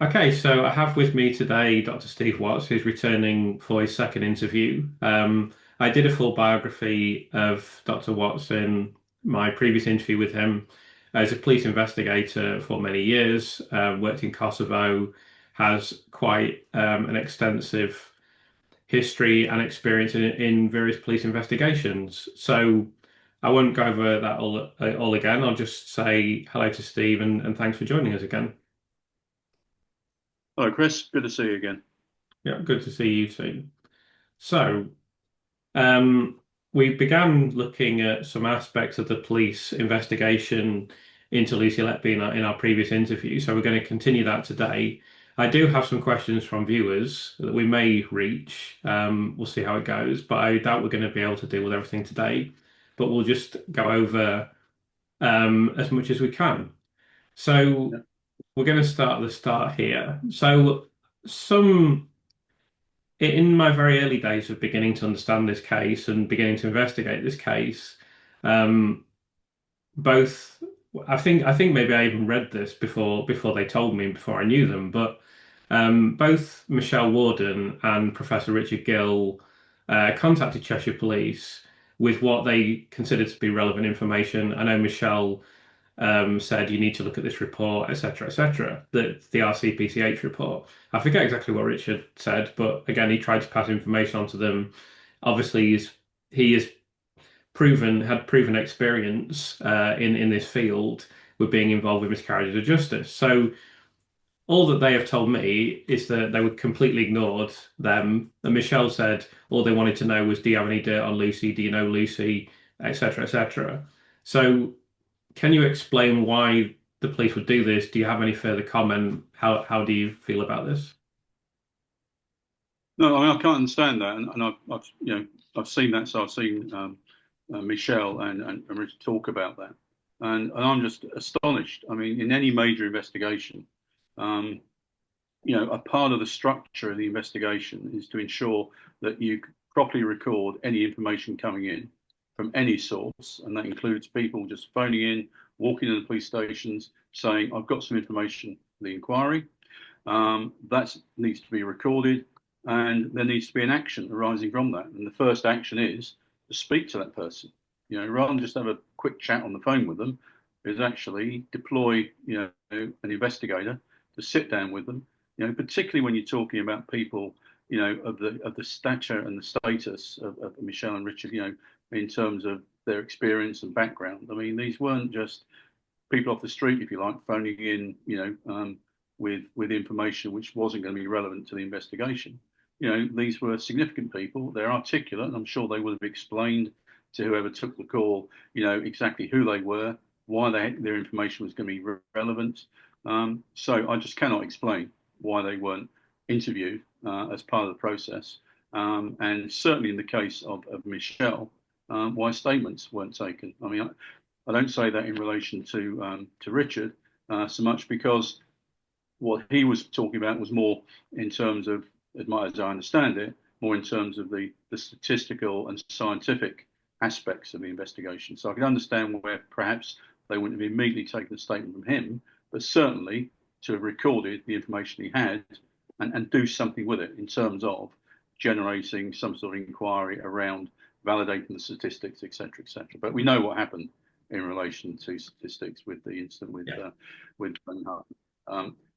Okay, so I have with me today Dr. Steve Watts, who's returning for his second interview. I did a full biography of Dr. Watts in my previous interview with him as a police investigator for many years, worked in Kosovo, has quite an extensive history and experience in various police investigations. So I won't go over that all again. I'll just say hello to Steve and thanks for joining us again. Hello, Chris. Good to see you again. Yeah, good to see you too. So, um, we began looking at some aspects of the police investigation into Lucy Letby in our previous interview. So, we're going to continue that today. I do have some questions from viewers that we may reach. We'll see how it goes, but I doubt we're going to be able to deal with everything today. But we'll just go over as much as we can. So, Yeah. we're going to start at the start here. So, some in my very early days of beginning to understand this case and beginning to investigate this case, um, both I think maybe I even read this before they told me, before I knew them, but both Michelle Warden and Professor Richard Gill contacted Cheshire Police with what they considered to be relevant information. I know Michelle said you need to look at this report, etc., etc. The RCPCH report. I forget exactly what Richard said, but again, he tried to pass information on to them. Obviously, he has proven experience in this field with being involved with miscarriages of justice. So all that they have told me is that they were completely ignored them. And Michelle said all they wanted to know was, do you have any dirt on Lucy? Do you know Lucy? Etc. Etc. So can you explain why the police would do this? Do you have any further comment? How do you feel about this? No, I can't understand that, and I've seen that. So I've seen Michelle and Richard talk about that, and I'm just astonished. I mean, in any major investigation, um, a part of the structure of the investigation is to ensure that you properly record any information coming in from any source, and that includes people just phoning in, walking in the police stations, saying, "I've got some information for the inquiry." That needs to be recorded, and there needs to be an action arising from that. And the first action is to speak to that person. Rather than just have a quick chat on the phone with them, is actually deploy, an investigator to sit down with them. Particularly when you're talking about people, of the stature and the status of Michelle and Richard, in terms of their experience and background. I mean, these weren't just people off the street, if you like, phoning in, with information which wasn't going to be relevant to the investigation. These were significant people. They're articulate, and I'm sure they would have explained to whoever took the call, exactly who they were, why their information was going to be relevant. So I just cannot explain why they weren't interviewed as part of the process. And certainly in the case of Michelle, why statements weren't taken. I mean, I don't say that in relation to Richard so much because what he was talking about was more in terms of, as I understand it, more in terms of the statistical and scientific aspects of the investigation. So I can understand where perhaps they wouldn't have immediately taken a statement from him, but certainly to have recorded the information he had and do something with it in terms of generating some sort of inquiry around validating the statistics, etc., etc. But we know what happened in relation to statistics with the incident Yeah. with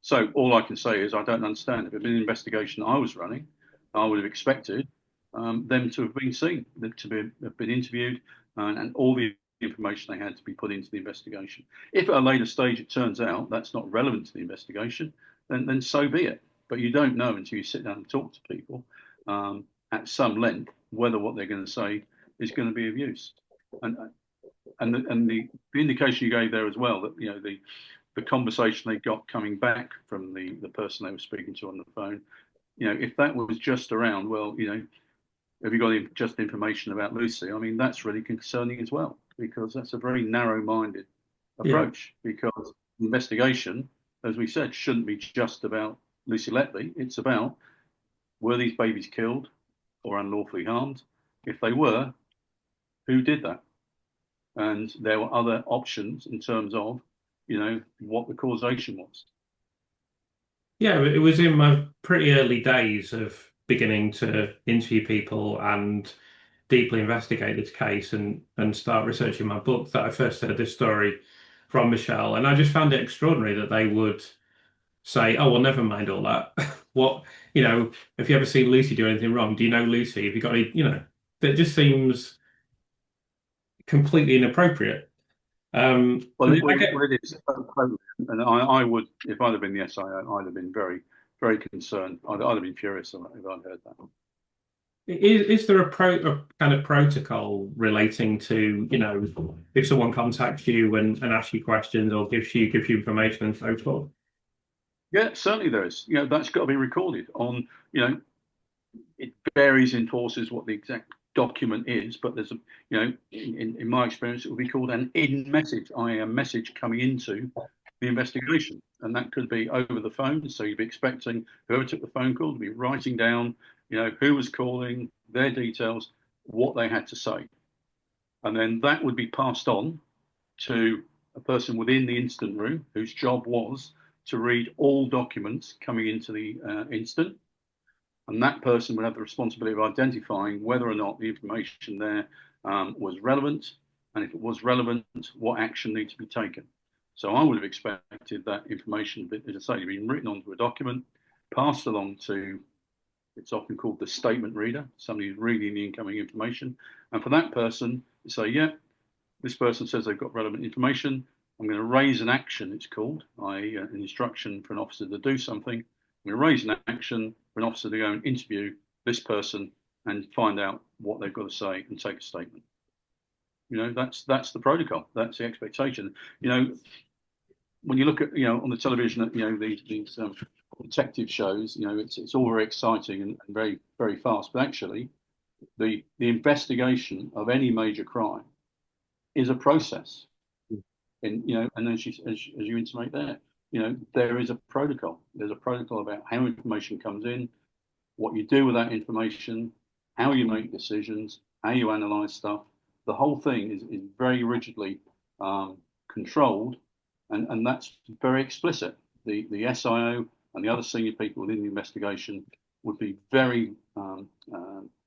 so all I can say is I don't understand. If it had been an investigation I was running, I would have expected them to have been seen, have been interviewed, and all the information they had to be put into the investigation. If at a later stage it turns out that's not relevant to the investigation, then so be it. But you don't know until you sit down and talk to people at some length whether what they're going to say is going to be of use. And the indication you gave there as well, that the conversation they got coming back from the person they were speaking to on the phone, if that was just around, well, have you got just information about Lucy? I mean, that's really concerning as well, because that's a very narrow-minded Yeah. approach. Because investigation, as we said, shouldn't be just about Lucy Letby. It's about, were these babies killed or unlawfully harmed? If they were, who did that? And there were other options in terms of, what the causation was. Yeah, it was in my pretty early days of beginning to interview people and deeply investigate this case and start researching my book that I first heard this story from Michelle. And I just found it extraordinary that they would say, "Oh, well, never mind all that. What, have you ever seen Lucy do anything wrong? Do you know Lucy? Have you got any, that just seems completely inappropriate." Well, And I get, it is, and I would, if I'd have been the SIO, I'd have been very, very concerned. I'd have been furious if I'd heard that. is there a kind of protocol relating to, if someone contacts you and asks you questions or gives you information and so forth? Yeah, certainly there is. That's got to be recorded on. It varies in forces what the exact document is, but there's in my experience, it would be called an in message, i.e., a message coming into the investigation, and that could be over the phone. So you'd be expecting whoever took the phone call to be writing down, who was calling, their details, what they had to say, and then that would be passed on to a person within the instant room whose job was to read all documents coming into the instant, and that person would have the responsibility of identifying whether or not the information there was relevant, and if it was relevant, what action needs to be taken. So I would have expected that information, as I say, to be written onto a document, passed along to, it's often called the statement reader, somebody who's reading the incoming information, and for that person to say, yeah, this person says they've got relevant information, I'm going to raise an action, it's called, i.e., an instruction for an officer to do something. I'm going to raise an action for an officer to go and interview this person and find out what they've got to say and take a statement. That's the protocol. That's the expectation. When you look at on the television, these detective shows, it's all very exciting and very very fast. But actually, the investigation of any major crime is a process. And as you intimate there, there is a protocol. There's a protocol about how information comes in, what you do with that information, how you make decisions, how you analyze stuff. The whole thing is very rigidly controlled, and that's very explicit. The SIO and the other senior people within the investigation would be very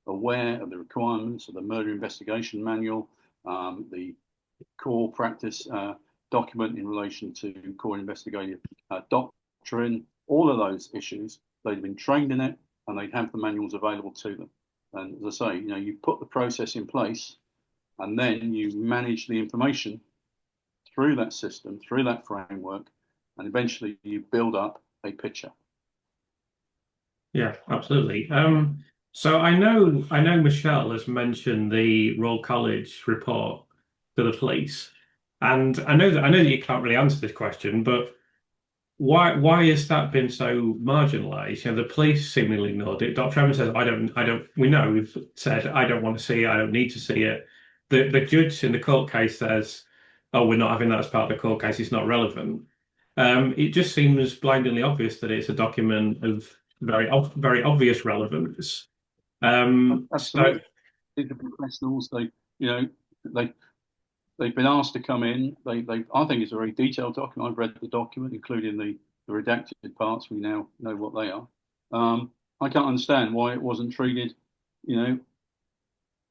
aware of the requirements of the murder investigation manual, the core practice document in relation to core investigative doctrine, all of those issues. They've been trained in it, and they have the manuals available to them. And as I say, you put the process in place, and then you manage the information through that system, through that framework, and eventually you build up a picture. Yeah, absolutely. So I know Michelle has mentioned the Royal College report to the police, and I know that you can't really answer this question, but why has that been so marginalised? The police seemingly ignored it. Dr. Evans says, I don't. We know we've said I don't want to see it. I don't need to see it. The judge in the court case says, "Oh, we're not having that as part of the court case. It's not relevant." It just seems blindingly obvious that it's a document of very obvious relevance. So Absolutely, the professionals, they they've been asked to come in. I think it's a very detailed document. I've read the document, including the redacted parts. We now know what they are. I can't understand why it wasn't treated,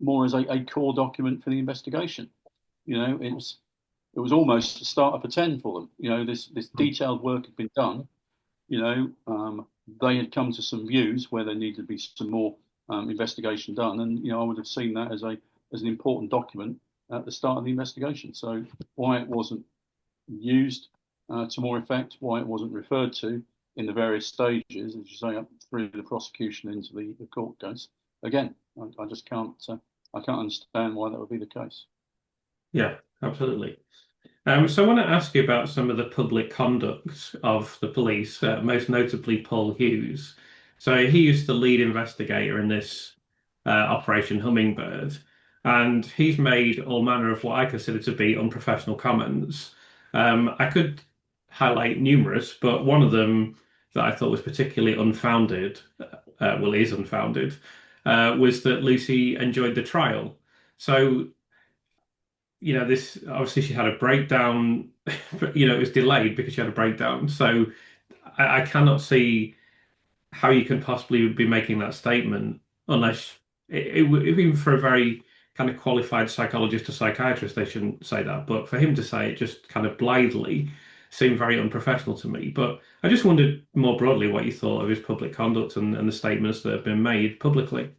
more as a core document for the investigation. It was almost a starter for 10 for them. This detailed work had been done. They had come to some views where there needed to be some more investigation done, and I would have seen that as an important document at the start of the investigation. So why it wasn't used to more effect, why it wasn't referred to in the various stages, as you say, up through the prosecution into the court case. Again, I just can't. I can't understand why that would be the case. yeah, absolutely. So I want to ask you about some of the public conduct of the police, most notably Paul Hughes. So he used the lead investigator in this Operation Hummingbird, and he's made all manner of what I consider to be unprofessional comments. I could highlight numerous, but one of them that I thought was particularly unfounded, well, is unfounded, was that Lucy enjoyed the trial. So this obviously she had a breakdown, but it was delayed because she had a breakdown. So I cannot see how you can possibly be making that statement unless even for a very kind of qualified psychologist or psychiatrist, they shouldn't say that. But for him to say it just kind of blithely seemed very unprofessional to me. But I just wondered more broadly what you thought of his public conduct and the statements that have been made publicly.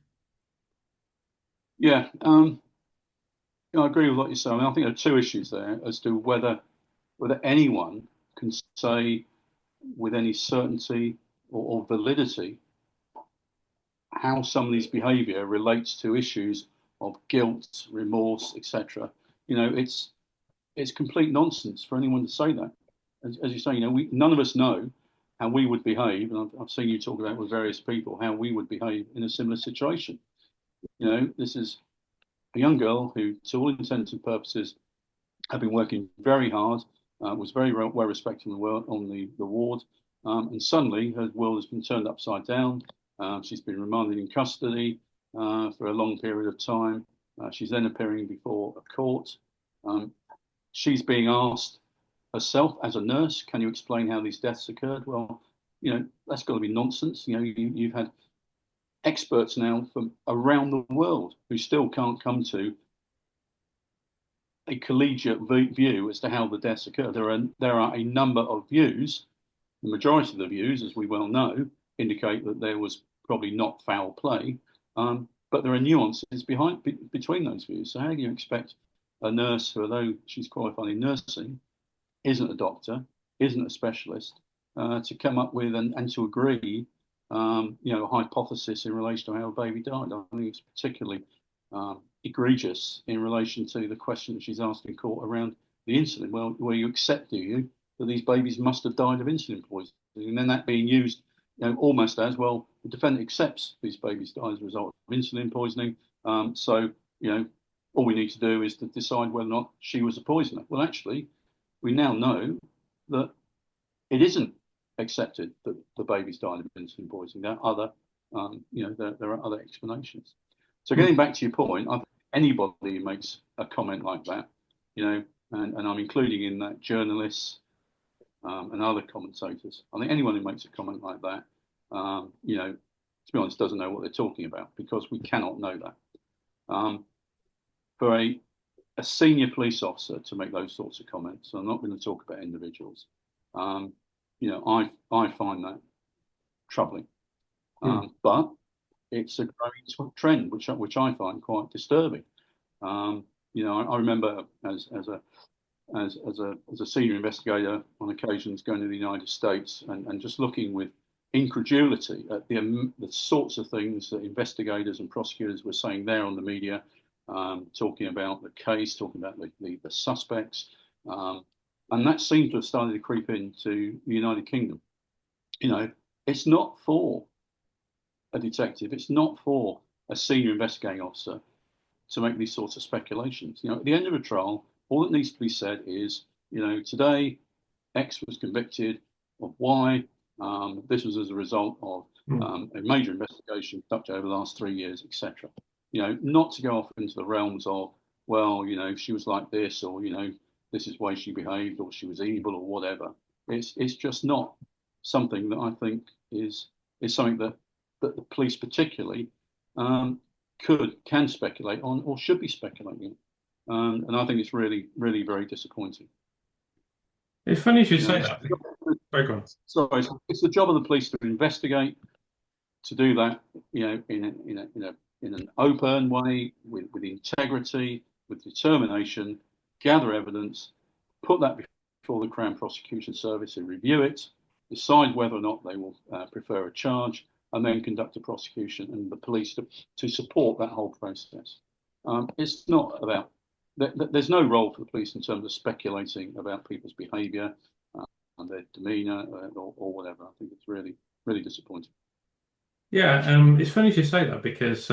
Yeah, I agree with what you're saying. I think there are two issues there as to whether anyone can say with any certainty or validity how somebody's behaviour relates to issues of guilt, remorse, etc. It's complete nonsense for anyone to say that. As you say, none of us know how we would behave, and I've seen you talk about with various people how we would behave in a similar situation. This is a young girl who, to all intents and purposes, had been working very hard, was very well respected on the ward, and suddenly her world has been turned upside down. She's been remanded in custody for a long period of time. She's then appearing before a court. She's being asked herself as a nurse, can you explain how these deaths occurred? Well, that's got to be nonsense. You've had experts now from around the world who still can't come to a collegiate view as to how the deaths occurred. There are a number of views. The majority of the views, as we well know, indicate that there was probably not foul play, but there are nuances between those views. So how do you expect a nurse who, although she's qualified in nursing, isn't a doctor, isn't a specialist, to come up with and to agree, a hypothesis in relation to how a baby died? I think it's particularly egregious in relation to the question that she's asked in court around the insulin. Well, where you accept, do you, that these babies must have died of insulin poisoning, and then that being used, almost as well, the defendant accepts these babies died as a result of insulin poisoning. So all we need to do is to decide whether or not she was a poisoner. Well, actually, we now know that it isn't accepted that the babies died of insulin poisoning. There are other, there are other explanations. So getting back to your point, I think anybody who makes a comment like that, and I'm including in that journalists and other commentators. I think anyone who makes a comment like that, to be honest, doesn't know what they're talking about, because we cannot know that. For a senior police officer to make those sorts of comments, I'm not going to talk about individuals. I find that troubling, but it's a growing trend, which I find quite disturbing. I remember as a senior investigator on occasions going to the United States and just looking with incredulity at the sorts of things that investigators and prosecutors were saying there on the media, talking about the case, talking about the suspects, and that seemed to have started to creep into the United Kingdom. It's not for a detective, it's not for a senior investigating officer to make these sorts of speculations. At the end of a trial, all that needs to be said is, today X was convicted of Y. This was as a result of a major investigation conducted over the last 3 years, etc. Not to go off into the realms of, well, she was like this, or this is the way she behaved, or she was evil, or whatever. It's just not something that I think is something that the police particularly can speculate on, or should be speculating on. And I think it's really, really very disappointing. It's funny you should say that. Very good. Sorry, it's the job of the police to investigate, to do that, in an open way, with integrity, with determination, gather evidence, put that before the Crown Prosecution Service and review it, decide whether or not they will prefer a charge, and then conduct a prosecution, and the police to support that whole process. It's not about, there's no role for the police in terms of speculating about people's behaviour and their demeanour or whatever. I think it's really, really disappointing. Yeah, it's funny you say that, because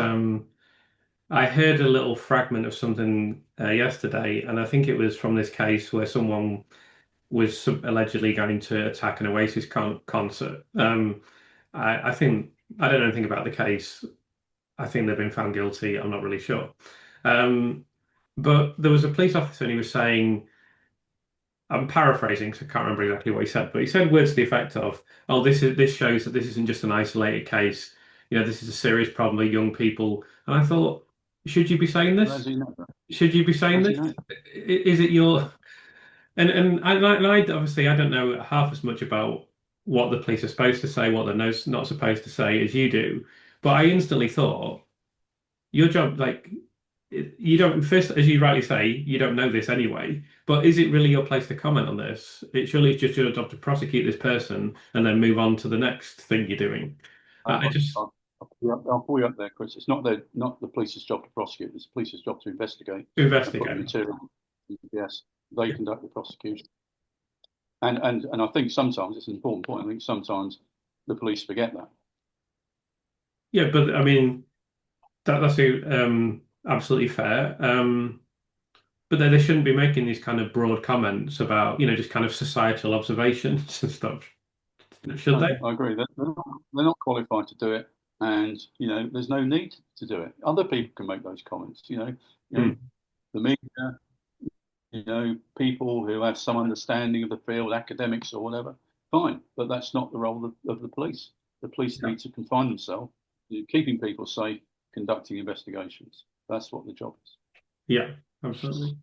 I heard a little fragment of something yesterday, and I think it was from this case where someone was allegedly going to attack an Oasis concert. I think I don't know anything about the case. I think they've been found guilty. I'm not really sure. But there was a police officer, and he was saying I'm paraphrasing, so I can't remember exactly what he said, but he said words to the effect of, "Oh, this shows that this isn't just an isolated case. You know, this is a serious problem with young people." And I thought, should you be saying Well, as this? you know, Should you be saying as you this? know. Is it your and I obviously I don't know half as much about what the police are supposed to say, what they're not supposed to say as you do, but I instantly thought your job, like you don't first, as you rightly say, you don't know this anyway. But is it really your place to comment on this? Surely it's just your job to prosecute this person and then move on to the next thing you're doing. I just I'll pull you up there, Chris. It's not the police's job to prosecute. It's the police's job to investigate and put the investigate. material. Yes, they conduct the prosecution. And I think sometimes it's an important point. I think sometimes the police forget that. Yeah, but I mean that's absolutely fair. But they shouldn't be making these kind of broad comments about, just kind of societal observations and stuff, should No, they? I agree. They're not qualified to do it, and there's no need to do it. Other people can make those comments. Hmm. The media, people who have some understanding of the field, academics or whatever. Fine, but that's not the role of the police. The police Yeah, need to confine themselves to keeping people safe, conducting investigations. That's what the job is. yeah, absolutely.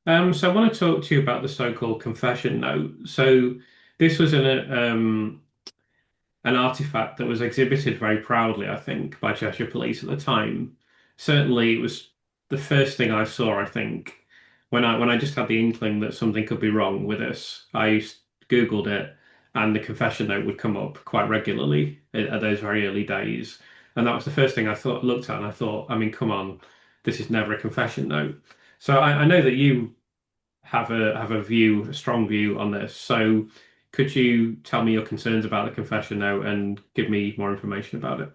So I want to talk to you about the so-called confession note. So this was an artifact that was exhibited very proudly, I think, by Cheshire Police at the time. Certainly, it was the first thing I saw, I think, when I just had the inkling that something could be wrong with this. Googled it, and the confession note would come up quite regularly at those very early days. And that was the first thing I thought looked at, and I thought, I mean, come on, this is never a confession note. So I know that you have a strong view on this. So could you tell me your concerns about the confession note and give me more information about it?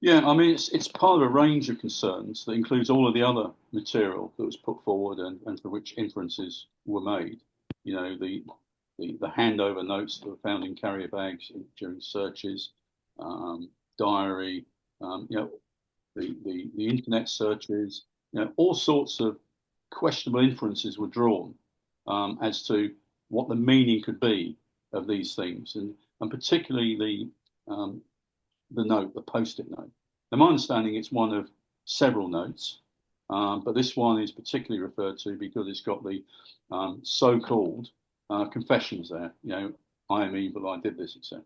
Yeah, I mean, it's part of a range of concerns that includes all of the other material that was put forward and for which inferences were made. The handover notes that were found in carrier bags during searches, diary, the internet searches, all sorts of questionable inferences were drawn as to what the meaning could be of these things, and particularly the note, the post-it note. Now, my understanding it's one of several notes, but this one is particularly referred to because it's got the so-called confessions there. I am evil, I did this, etc.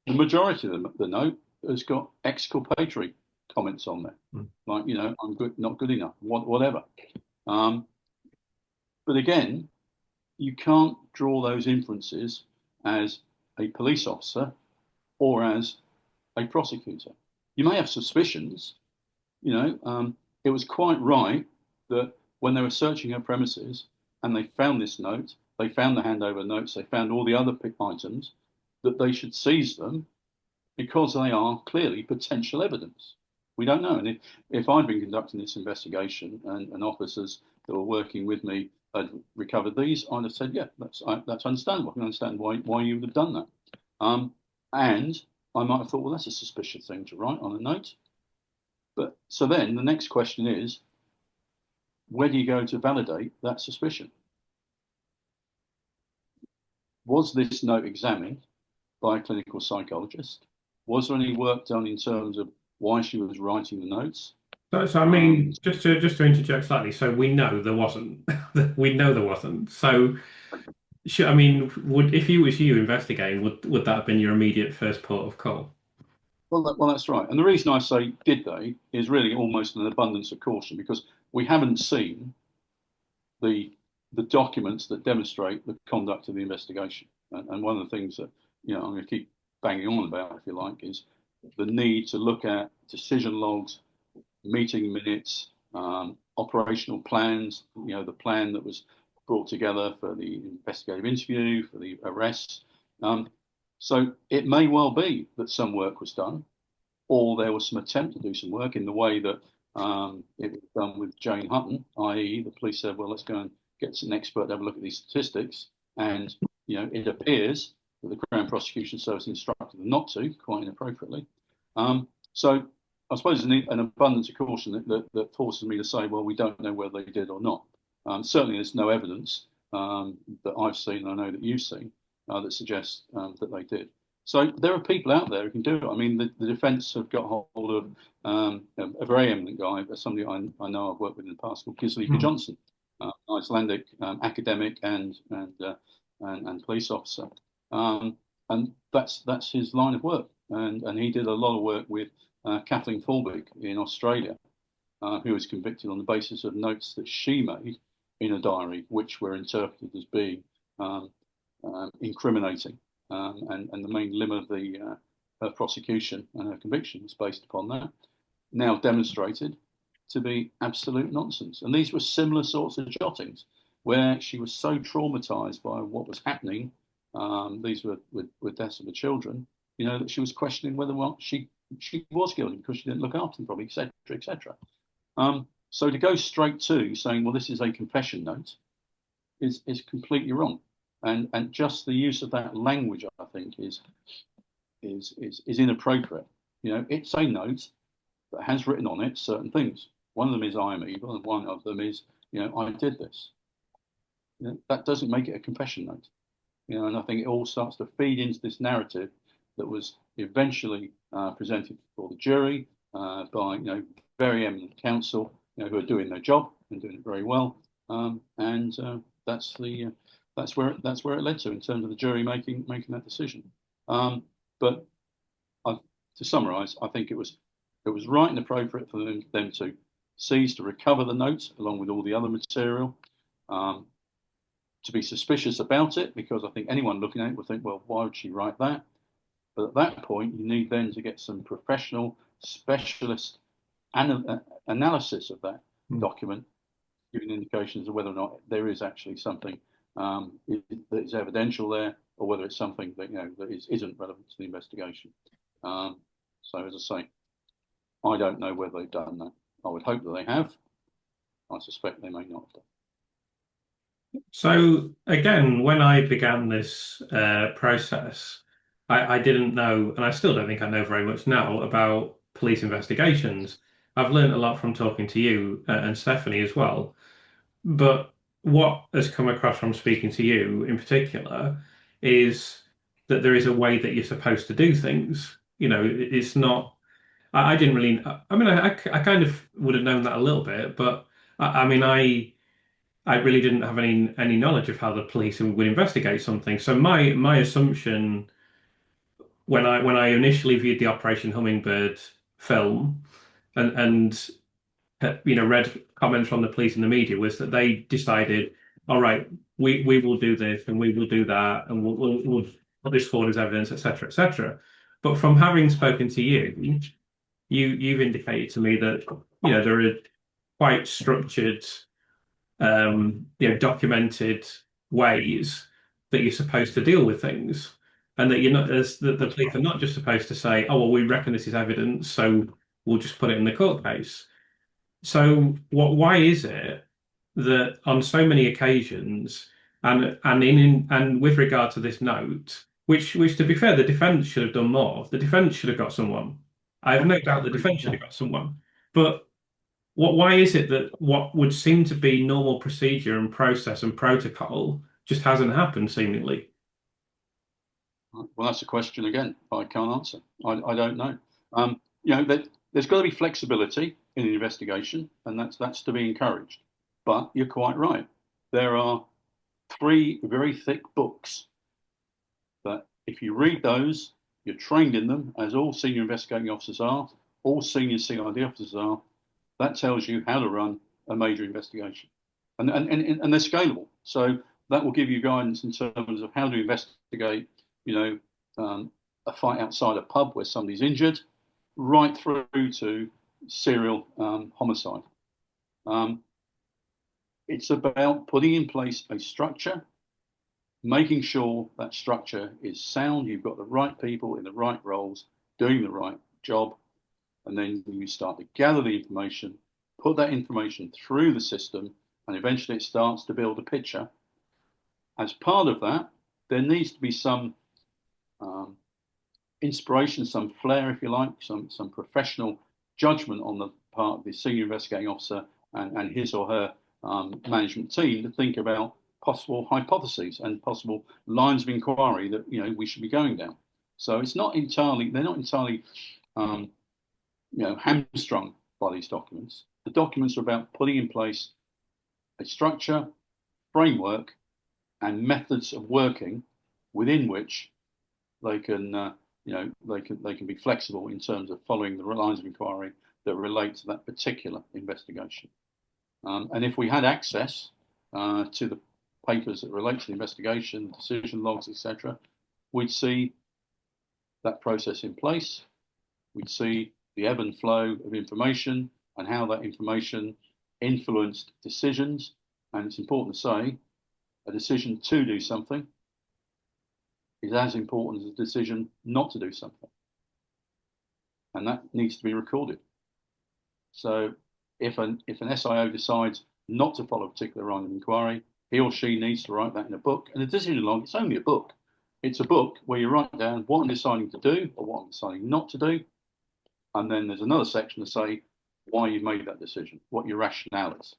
The majority of the note has got exculpatory comments on there, Mm. like I'm good, not good enough, whatever. Um, but again, you can't draw those inferences as a police officer or as a prosecutor. You may have suspicions. It was quite right that when they were searching her premises and they found this note, they found the handover notes, they found all the other items, that they should seize them because they are clearly potential evidence. We don't know. And if I'd been conducting this investigation and officers that were working with me had recovered these, I'd have said, yeah, that's understandable. I can understand why you would have done that. And I might have thought, well, that's a suspicious thing to write on a note. But so then the next question is, where do you go to validate that suspicion? Was this note examined by a clinical psychologist? Was there any work done in terms of why she was writing the notes? So I Um, mean, just to interject slightly, so we know there wasn't. We know there wasn't. So I mean, would if you was you investigating, would that have been your immediate first port of call? well, that's right. And the reason I say did they is really almost an abundance of caution because we haven't seen the the documents that demonstrate the conduct of the investigation. And one of the things that I'm going to keep banging on about, if you like, is the need to look at decision logs, meeting minutes, operational plans. The plan that was brought together for the investigative interview, for the arrests. Um, so it may well be that some work was done, or there was some attempt to do some work in the way that it was done with Jane Hutton, i.e., the police said, well, let's go and get an expert to have a look at these statistics. And, it appears that the Crown Prosecution Service instructed them not to, quite inappropriately. So I suppose an abundance of caution that forces me to say, well, we don't know whether they did or not. Certainly, there's no evidence that I've seen, and I know that you've seen, that suggests that they did. So there are people out there who can do it. I mean, the defence have got hold of a very eminent guy, somebody I know I've worked with in the past, called Gisley Johnson, Icelandic academic and police officer, and that's his line of work. And he did a lot of work with Kathleen Folbig in Australia, who was convicted on the basis of notes that she made in a diary, which were interpreted as being incriminating. And the main limb of her prosecution and her conviction was based upon that, now demonstrated to be absolute nonsense. And these were similar sorts of jottings where she was so traumatized by what was happening. These were deaths of the children, that she was questioning whether or not she was guilty because she didn't look after them properly, etc., etc. So to go straight to saying, well, this is a confession note is completely wrong. And just the use of that language, I think, is inappropriate. It's a note that has written on it certain things. One of them is I am evil, and one of them is, I did this. That doesn't make it a confession note. And I think it all starts to feed into this narrative that was eventually presented before the jury by very eminent counsel who are doing their job and doing it very well. And that's where it led to in terms of the jury making that decision. But to summarise, I think it was right and appropriate for them to seize, to recover the note along with all the other material, to be suspicious about it, because I think anyone looking at it would think, well, why would she write that? But at that point, you need then to get some professional, specialist analysis of that document, giving indications of whether or not there is actually something that is evidential there, or whether it's something that isn't relevant to the investigation. So, as I say, I don't know whether they've done that. I would hope that they have. I suspect they may not have done. So again, when I began this process, I didn't know, and I still don't think I know very much now about police investigations. I've learned a lot from talking to you and Stephanie as well. But what has come across from speaking to you in particular is that there is a way that you're supposed to do things. It's not. I didn't really. I mean, I kind of would have known that a little bit, but I mean, I really didn't have any knowledge of how the police would investigate something. So my assumption when I initially viewed the Operation Hummingbird film and read comments from the police and the media was that they decided, all right, we will do this and we will do that and we'll put this forward as evidence, etc., etc. But from having spoken to you've indicated to me that there are quite structured, documented ways that you're supposed to deal with things, and that you're not as the police are not just supposed to say, oh well, we reckon this is evidence, so we'll just put it in the court case. So why is it that on so many occasions, and with regard to this note, which to be fair, the defence should have done more. The defence should have got someone. I have no doubt the defence should have got someone. But why is it that what would seem to be normal procedure and process and protocol just hasn't happened seemingly? Well, that's a question again I can't answer. I don't know. There's got to be flexibility in an investigation, and that's to be encouraged. But you're quite right. There are 3 very thick books that if you read those, you're trained in them, as all senior investigating officers are, all senior CID officers are. That tells you how to run a major investigation. And they're scalable. So that will give you guidance in terms of how to investigate, a fight outside a pub where somebody's injured, right through to serial homicide. It's about putting in place a structure, making sure that structure is sound. You've got the right people in the right roles, doing the right job. And then you start to gather the information, put that information through the system, and eventually it starts to build a picture. As part of that, there needs to be some inspiration, some flair, if you like, some professional judgment on the part of the senior investigating officer and his or her management team to think about possible hypotheses and possible lines of inquiry that we should be going down. So it's not entirely they're not entirely hamstrung by these documents. The documents are about putting in place a structure, framework, and methods of working within which they can they can be flexible in terms of following the lines of inquiry that relate to that particular investigation. And if we had access to the papers that relate to the investigation, decision logs, etc., we'd see that process in place. We'd see the ebb and flow of information and how that information influenced decisions. And it's important to say, a decision to do something is as important as a decision not to do something. And that needs to be recorded. So if an SIO decides not to follow a particular line of inquiry, he or she needs to write that in a book. And a decision log, it's only a book. It's a book where you write down what I'm deciding to do or what I'm deciding not to do. And then there's another section to say why you made that decision, what your rationale is.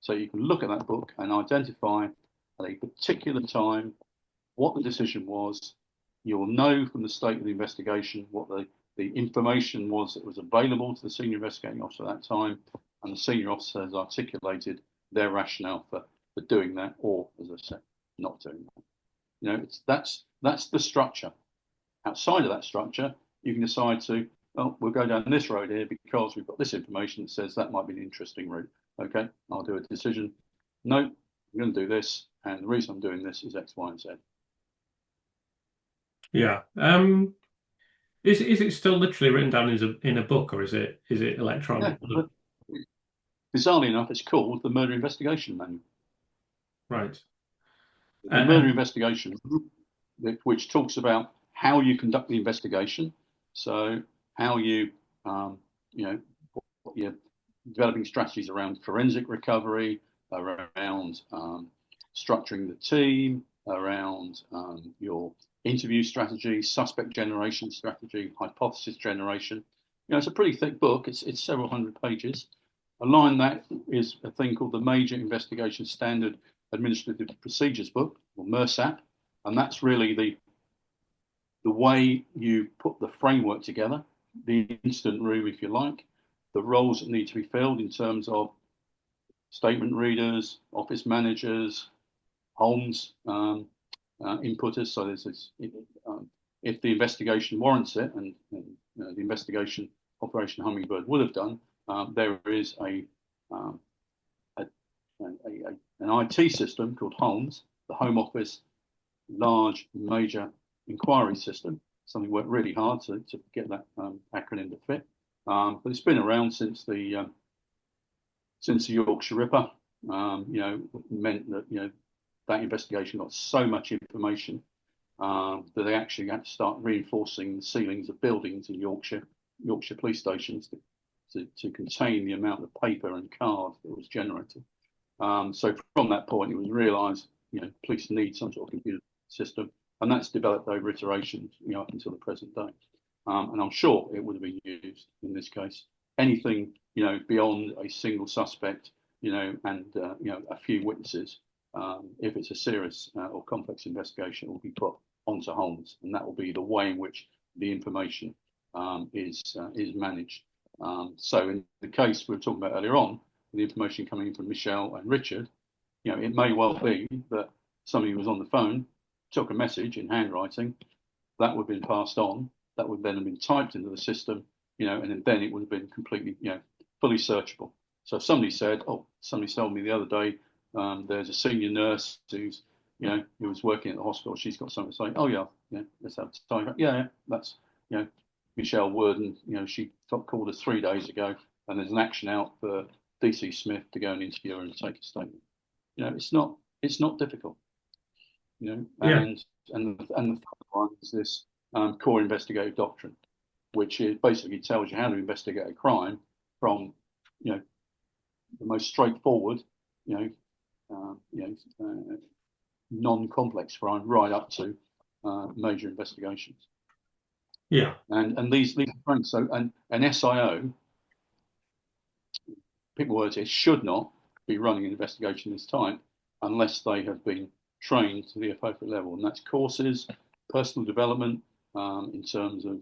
So you can look at that book and identify at a particular time what the decision was. You'll know from the state of the investigation what the information was that was available to the senior investigating officer at that time, and the senior officer has articulated their rationale for doing that, or, as I said, not doing that. That's the structure. Outside of that structure, you can decide to, well, we'll go down this road here because we've got this information that says that might be an interesting route. Okay, I'll do a decision. No, I'm going to do this, and the reason I'm doing this is X, Y, and Z. Yeah. Is it still literally written down in a book, or is it electronic? Yeah. Bizarrely enough, it's called the Murder Investigation Manual. Right. The Murder Investigation, which talks about how you conduct the investigation. So how you're developing strategies around forensic recovery, around structuring the team, around your interview strategy, suspect generation strategy, hypothesis generation. It's a pretty thick book. It's several hundred pages. Along that is a thing called the Major Investigation Standard Administrative Procedures Book, or MERSAP, and that's really the way you put the framework together, the incident room, if you like, the roles that need to be filled in terms of statement readers, office managers, HOLMES inputters. So there's this, if the investigation warrants it, and the investigation Operation Hummingbird would have done, there is an IT system called HOLMES, the Home Office Large Major Inquiry System. Something worked really hard to get that acronym to fit, but it's been around since the Yorkshire Ripper. Meant that that investigation got so much information that they actually had to start reinforcing the ceilings of buildings in Yorkshire police stations to contain the amount of paper and card that was generated. So from that point, it was realised, police need some sort of computer system, and that's developed over iterations, up until the present day. And I'm sure it would have been used in this case. Anything, beyond a single suspect, and a few witnesses, if it's a serious or complex investigation, it will be put onto HOLMES, and that will be the way in which the information is managed. So in the case we were talking about earlier on, the information coming in from Michelle and Richard, it may well be that somebody was on the phone, took a message in handwriting, that would have been passed on, that would then have been typed into the system, and then it would have been completely, fully searchable. So if somebody said, somebody told me the other day, there's a senior nurse who's, who was working at the hospital, she's got something to say, let's have time. Yeah, that's, Michelle Worden, she called us 3 days ago, and there's an action out for DC Smith to go and interview her and take a statement. It's not difficult. And the third one is this core investigative doctrine, which basically tells you how to investigate a crime from, the most straightforward, non-complex crime right up to major investigations. Yeah. And these things. So an SIO, pick words here, should not be running an investigation of this type unless they have been trained to the appropriate level, and that's courses, personal development, in terms of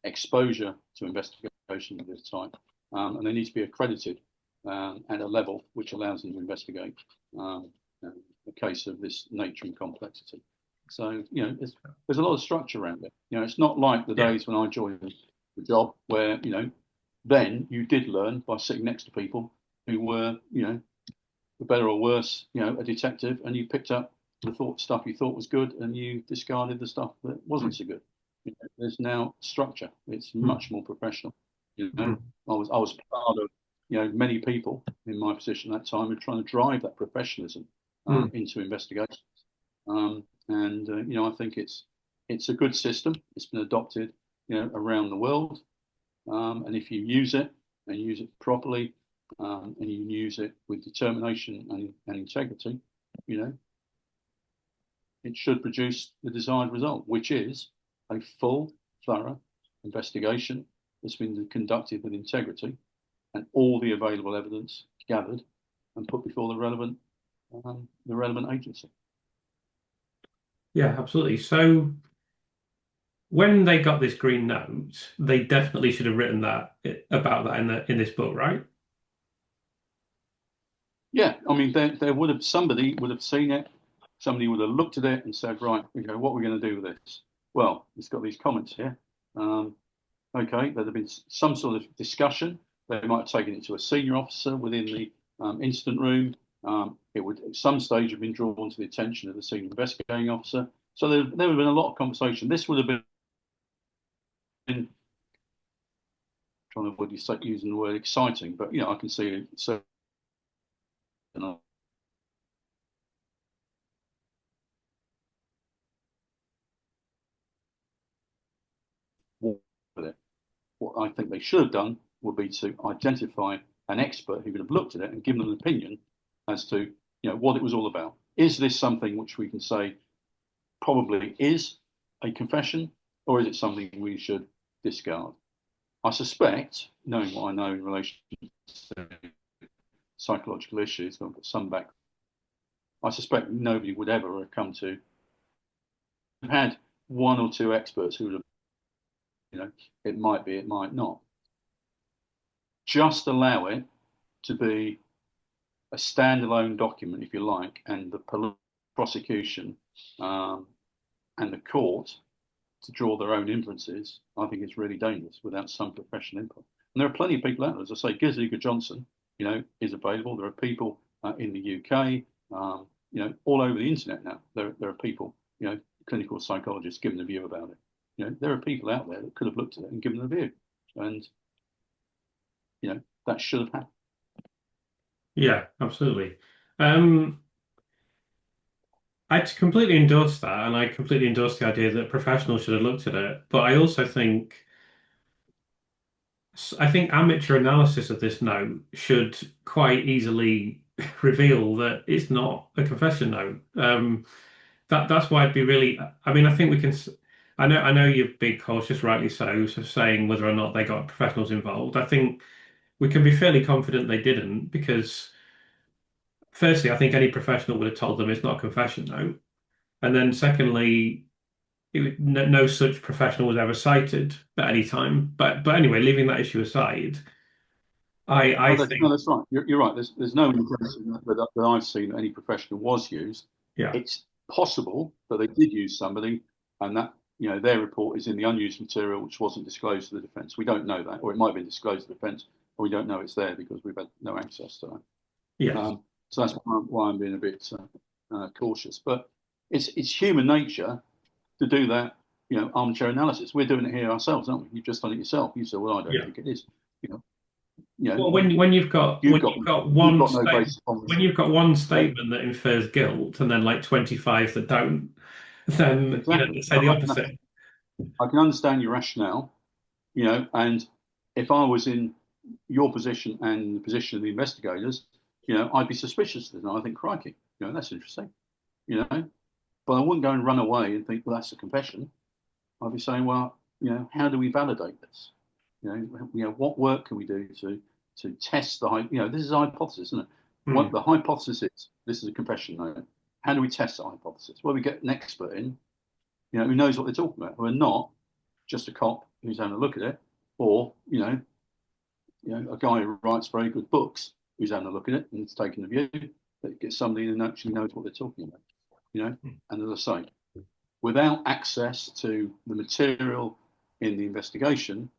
exposure to investigation of this type, and they need to be accredited at a level which allows them to investigate a case of this nature and complexity. So there's a lot of structure around it. It's not like the days when I joined the job where then you did learn by sitting next to people who were for better or worse a detective, and you picked up the stuff you thought was good and you discarded the stuff that wasn't so good. There's now structure. It's much more professional. I was part of many people in my position at that time who were trying to drive that professionalism into investigations. I think it's a good system. It's been adopted around the world, and if you use it and use it properly, and you use it with determination and integrity, it should produce the desired result, which is a full, thorough investigation that's been conducted with integrity and all the available evidence gathered and put before the relevant agency. Yeah, absolutely. So when they got this green note, they definitely should have written about that in this book, right? Yeah, I mean, somebody would have seen it. Somebody would have looked at it and said, right, what are we going to do with this? Well, it's got these comments here. Okay, there'd have been some sort of discussion. They might have taken it to a senior officer within the incident room. It would at some stage have been drawn to the attention of the senior investigating officer. So there would have been a lot of conversation. This would have been, trying to avoid using the word exciting, but I can see it. So what I think they should have done would be to identify an expert who could have looked at it and given them an opinion as to what it was all about. Is this something which we can say probably is a confession, or is it something we should discard? I suspect, knowing what I know in relation to psychological issues, I've got some back. I suspect nobody would ever have come to have had one or two experts who would have, it might be, it might not. Just allow it to be a standalone document, if you like, and the prosecution and the court to draw their own inferences, I think is really dangerous without some professional input. And there are plenty of people out there, as I say, Gizliga Johnson, is available. There are people in the UK, all over the internet now. There are people, clinical psychologists giving a view about it. There are people out there that could have looked at it and given a view, and that should have happened. Yeah, absolutely. I completely endorse that, and I completely endorse the idea that professionals should have looked at it. But I also think amateur analysis of this note should quite easily reveal that it's not a confession note. That's why I'd be really. I mean, I think we can. I know you're being cautious, rightly so, saying whether or not they got professionals involved. I think we can be fairly confident they didn't, because firstly, I think any professional would have told them it's not a confession note, and then secondly, no such professional was ever cited at any time. But anyway, leaving that issue aside, I think no, that's right. You're right. There's no indication that I've seen that any professional was used. yeah. It's possible that they did use somebody, and that their report is in the unused material, which wasn't disclosed to the defence. We don't know that, or it might have been disclosed to the defence, but we don't know it's there because we've had no access to that. Yes. So that's why I'm being a bit cautious. But it's human nature to do that, armchair analysis. We're doing it here ourselves, aren't we? You've just done it yourself. You said, "Well, I don't think it is." Well, when you've got one statement that infers guilt and then like 25 that don't, then Exactly. say the opposite. I can understand your rationale, and if I was in your position and the position of the investigators, I'd be suspicious of it. And I think, crikey, that's interesting, but I wouldn't go and run away and think, well, that's a confession. I'd be saying, well, how do we validate this? What work can we do to test this is a hypothesis, isn't it? What Hmm. the hypothesis is, this is a confession note. How do we test that hypothesis? Well, we get an expert in, who knows what they're talking about, who are not just a cop who's having a look at it, or a guy who writes very good books who's having a look at it and it's taking a view. That gets somebody who actually knows what they're talking about. And as I say, without access to the material in the investigation,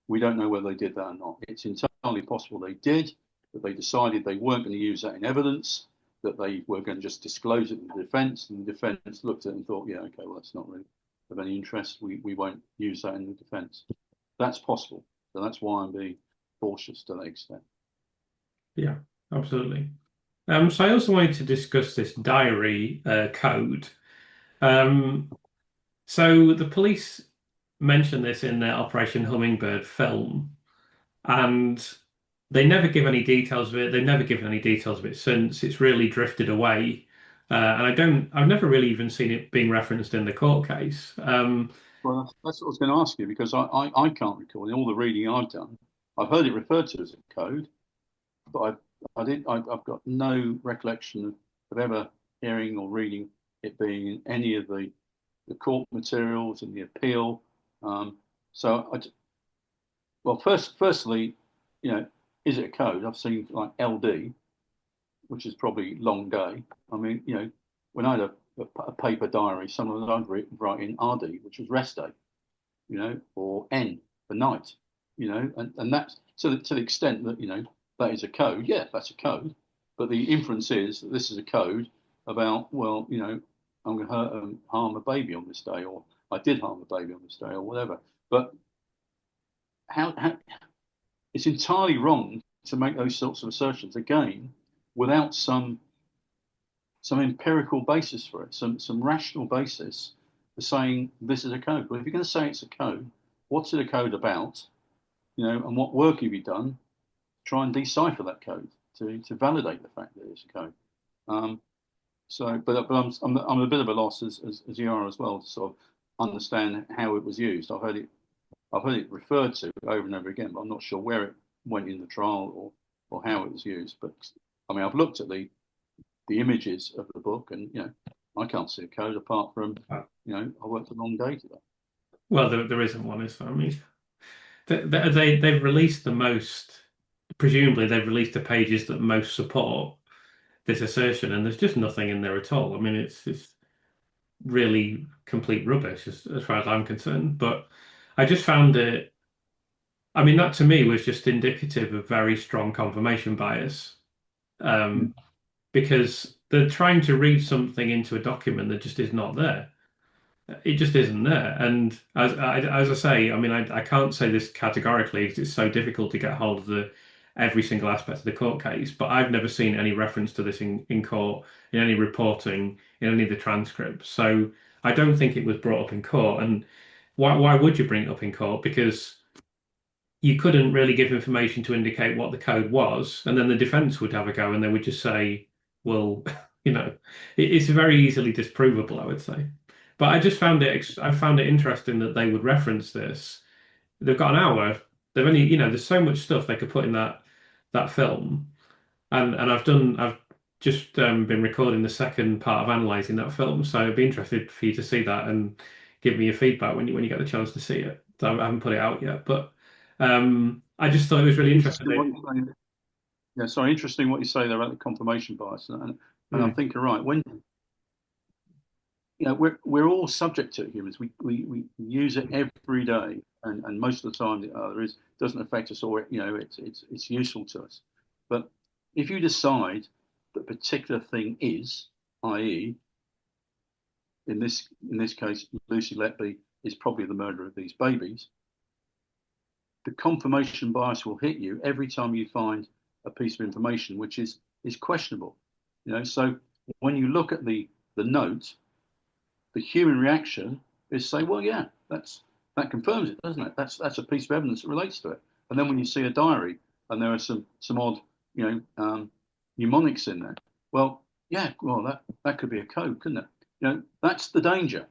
we don't know whether they did that or not. It's entirely possible they did, that they decided they weren't going to use that in evidence, that they were going to just disclose it to the defence, and the defence looked at it and thought, yeah, okay, well, that's not really of any interest. We won't use that in the defence. That's possible. So that's why I'm being cautious to that extent. Yeah, absolutely. So I also wanted to discuss this diary code. Um, so the police mentioned this in their Operation Hummingbird film, and they never give any details of it. They've never given any details of it since. It's really drifted away. And I've never really even seen it being referenced in the court case. Well, that's what I was going to ask you because I can't recall in all the reading I've done. I've heard it referred to as a code, but I've got no recollection of ever hearing or reading it being in any of the court materials and the appeal. So, well, firstly, is it a code? I've seen like LD, which is probably long day. I mean, when I had a paper diary, some of them I'd write in RD, which was rest day, or N for night, and that's to the extent that that is a code. Yeah, that's a code, but the inference is that this is a code about, well, I'm going to harm a baby on this day, or I did harm a baby on this day, or whatever. But how it's entirely wrong to make those sorts of assertions again without some empirical basis for it, some rational basis for saying this is a code. Well, if you're going to say it's a code, what's it a code about? And what work have you done to try and decipher that code to validate the fact that it's a code? But I'm a bit of a loss as you are as well to sort of understand how it was used. I've heard it referred to over and over again, but I'm not sure where it went in the trial or how it was used. But I mean, I've looked at the images of the book, and I can't see a code apart from I worked a long day today. Well, there isn't one, is there? I mean, they've released the most. Presumably, they've released the pages that most support this assertion, and there's just nothing in there at all. I mean, it's really complete rubbish as far as I'm concerned. But I just found it. I mean, that to me was just indicative of very strong confirmation bias, um, because they're trying to read something into a document that just is not there. It just isn't there. And as I say, I mean, I can't say this categorically because it's so difficult to get hold of every single aspect of the court case, but I've never seen any reference to this in court, in any reporting, in any of the transcripts. So I don't think it was brought up in court. And why would you bring it up in court? Because you couldn't really give information to indicate what the code was, and then the defense would have a go and they would just say, well, it's very easily disprovable, I would say. But I found it interesting that they would reference this. They've got an hour. They've only, there's so much stuff they could put in that film, and I've just been recording the second part of analysing that film, so I'd be interested for you to see that and give me your feedback when you get the chance to see it. So I haven't put it out yet, but I just thought it was really interesting. Interesting what you're saying. Yeah, sorry, interesting what you say there about the confirmation bias, and I Hmm. think you're right. When we're all subject to it, humans. We use it every day, and most of the time there is doesn't affect us, or it's useful to us. But if you decide that a particular thing is, i.e., in this case, Lucy Letby is probably the murderer of these babies, the confirmation bias will hit you every time you find a piece of information which is questionable. So when you look at the note, the human reaction is say, well, yeah, that confirms it, doesn't it? That's a piece of evidence that relates to it. And then when you see a diary and there are some odd, mnemonics in there, well, yeah, well, that could be a code, couldn't it? That's the danger.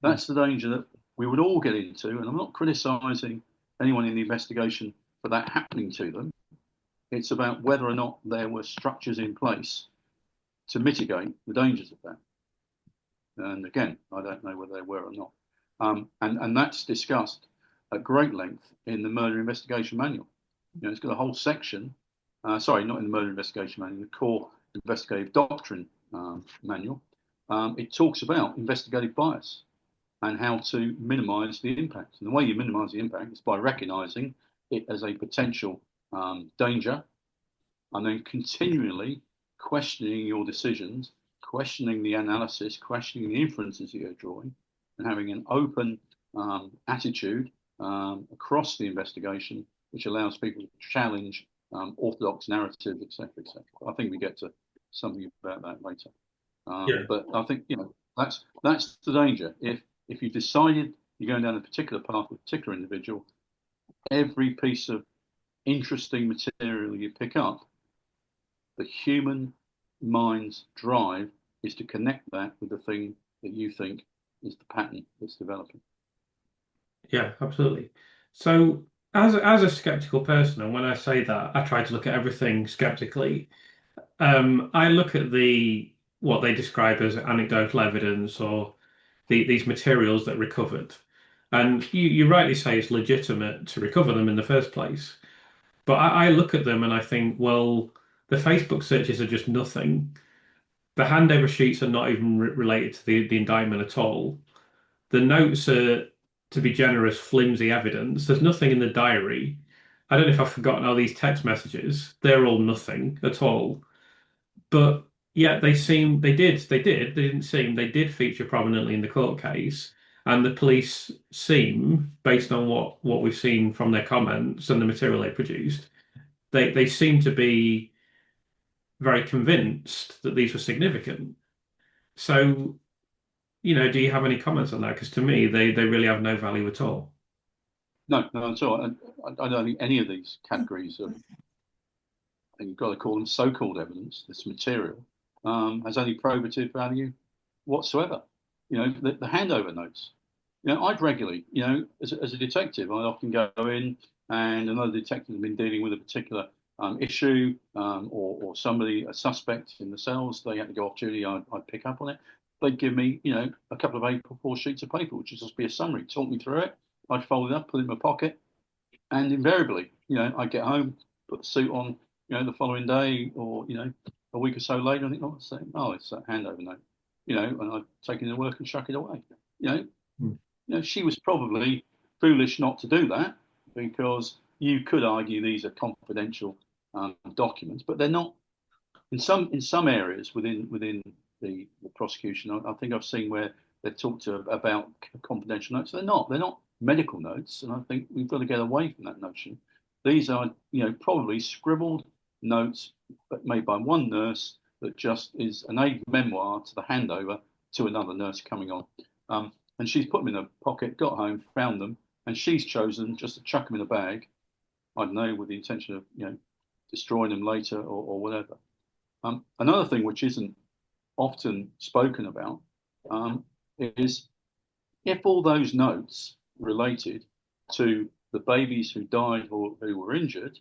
That's the danger that we would all get into. And I'm not criticising anyone in the investigation for that happening to them. It's about whether or not there were structures in place to mitigate the dangers of that. And again, I don't know whether they were or not. And that's discussed at great length in the murder investigation manual. It's got a whole section, sorry, not in the murder investigation manual, the core investigative doctrine manual. It talks about investigative bias and how to minimise the impact. And the way you minimise the impact is by recognising it as a potential danger, and then continually questioning your decisions, questioning the analysis, questioning the inferences that you're drawing, and having an open attitude across the investigation, which allows people to challenge orthodox narratives, etc., etc. I think we get to something about that later. Yeah. But I think that's the danger. If you decided you're going down a particular path with a particular individual, every piece of interesting material you pick up, the human mind's drive is to connect that with the thing that you think is the pattern that's developing. Yeah, absolutely. So, as a skeptical person, and when I say that, I try to look at everything skeptically. I look at what they describe as anecdotal evidence or these materials that recovered, and you rightly say it's legitimate to recover them in the first place. But I look at them and I think, well, the Facebook searches are just nothing. The handover sheets are not even related to the indictment at all. The notes are, to be generous, flimsy evidence. There's nothing in the diary. I don't know if I've forgotten all these text messages. They're all nothing at all. But yeah, they did feature prominently in the court case. And the police seem, based on what we've seen from their comments and the material they produced, they seem to be very convinced that these were significant. So, do you have any comments on that? Because to me, they really have no value at all. No, no, at all. I don't think any of these categories of, and you've got to call them so-called evidence, this material, has any probative value whatsoever. The handover notes. I'd regularly, as a detective, I'd often go in and another detective has been dealing with a particular issue or somebody, a suspect in the cells, they had to go off duty, I'd pick up on it. They'd give me, a couple of A4 sheets of paper, which would just be a summary, talk me through it. I'd fold it up, put it in my pocket, and invariably, I'd get home, put the suit on, the following day or, a week or so later, I think, oh, it's a handover note, and I'd take it to work and chuck it away. Hmm. She was probably foolish not to do that because you could argue these are confidential documents, but they're not. In some areas within the prosecution, I think I've seen where they've talked about confidential notes. They're not medical notes, and I think we've got to get away from that notion. These are probably scribbled notes made by one nurse that just is an aid memoir to the handover to another nurse coming on. And she's put them in her pocket, got home, found them, and she's chosen just to chuck them in a bag. I don't know, with the intention of destroying them later or whatever. Another thing which isn't often spoken about is if all those notes related to the babies who died or who were injured,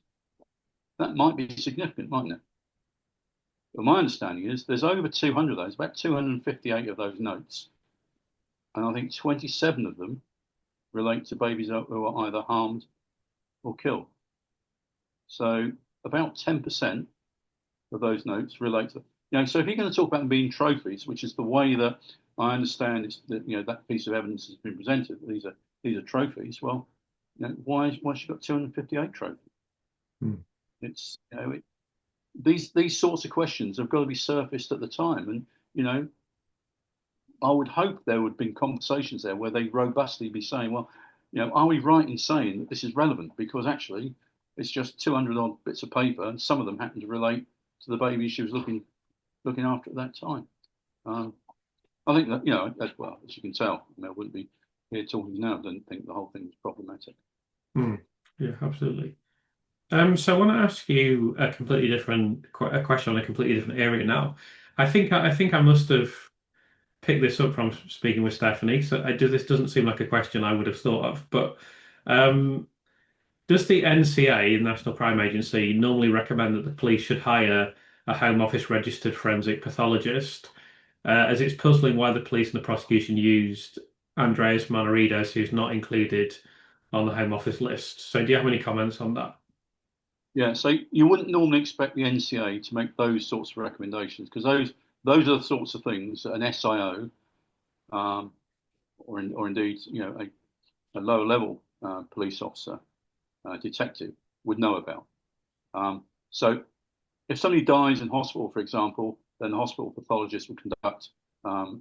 that might be significant, mightn't it? But my understanding is there's over 200 of those, about 258 of those notes, and I think 27 of them relate to babies who are either harmed or killed. So about 10% of those notes relate to, so if you're going to talk about them being trophies, which is the way that I understand it's that, that piece of evidence has been presented, these are trophies. Well, why she got 258 trophies? Hmm. It's, these sorts of questions have got to be surfaced at the time. And, I would hope there would have been conversations there where they robustly be saying, well, are we right in saying that this is relevant? Because actually, it's just 200 odd bits of paper, and some of them happen to relate to the baby she was looking after at that time. I think that, as well, as you can tell, I wouldn't be here talking now. I don't think the whole thing was problematic. Hmm. Yeah, absolutely. So I want to ask you a completely different a question on a completely different area now. I must have picked this up from speaking with Stephanie. So this doesn't seem like a question I would have thought of, but Does the NCA, the National Crime Agency, normally recommend that the police should hire a Home Office registered forensic pathologist? As it's puzzling why the police and the prosecution used Andreas Manarides, who's not included on the Home Office list. So, do you have any comments on that? Yeah, so you wouldn't normally expect the NCA to make those sorts of recommendations because those are the sorts of things that an SIO or indeed a lower level police officer, detective would know about. So if somebody dies in hospital, for example, then the hospital pathologist will conduct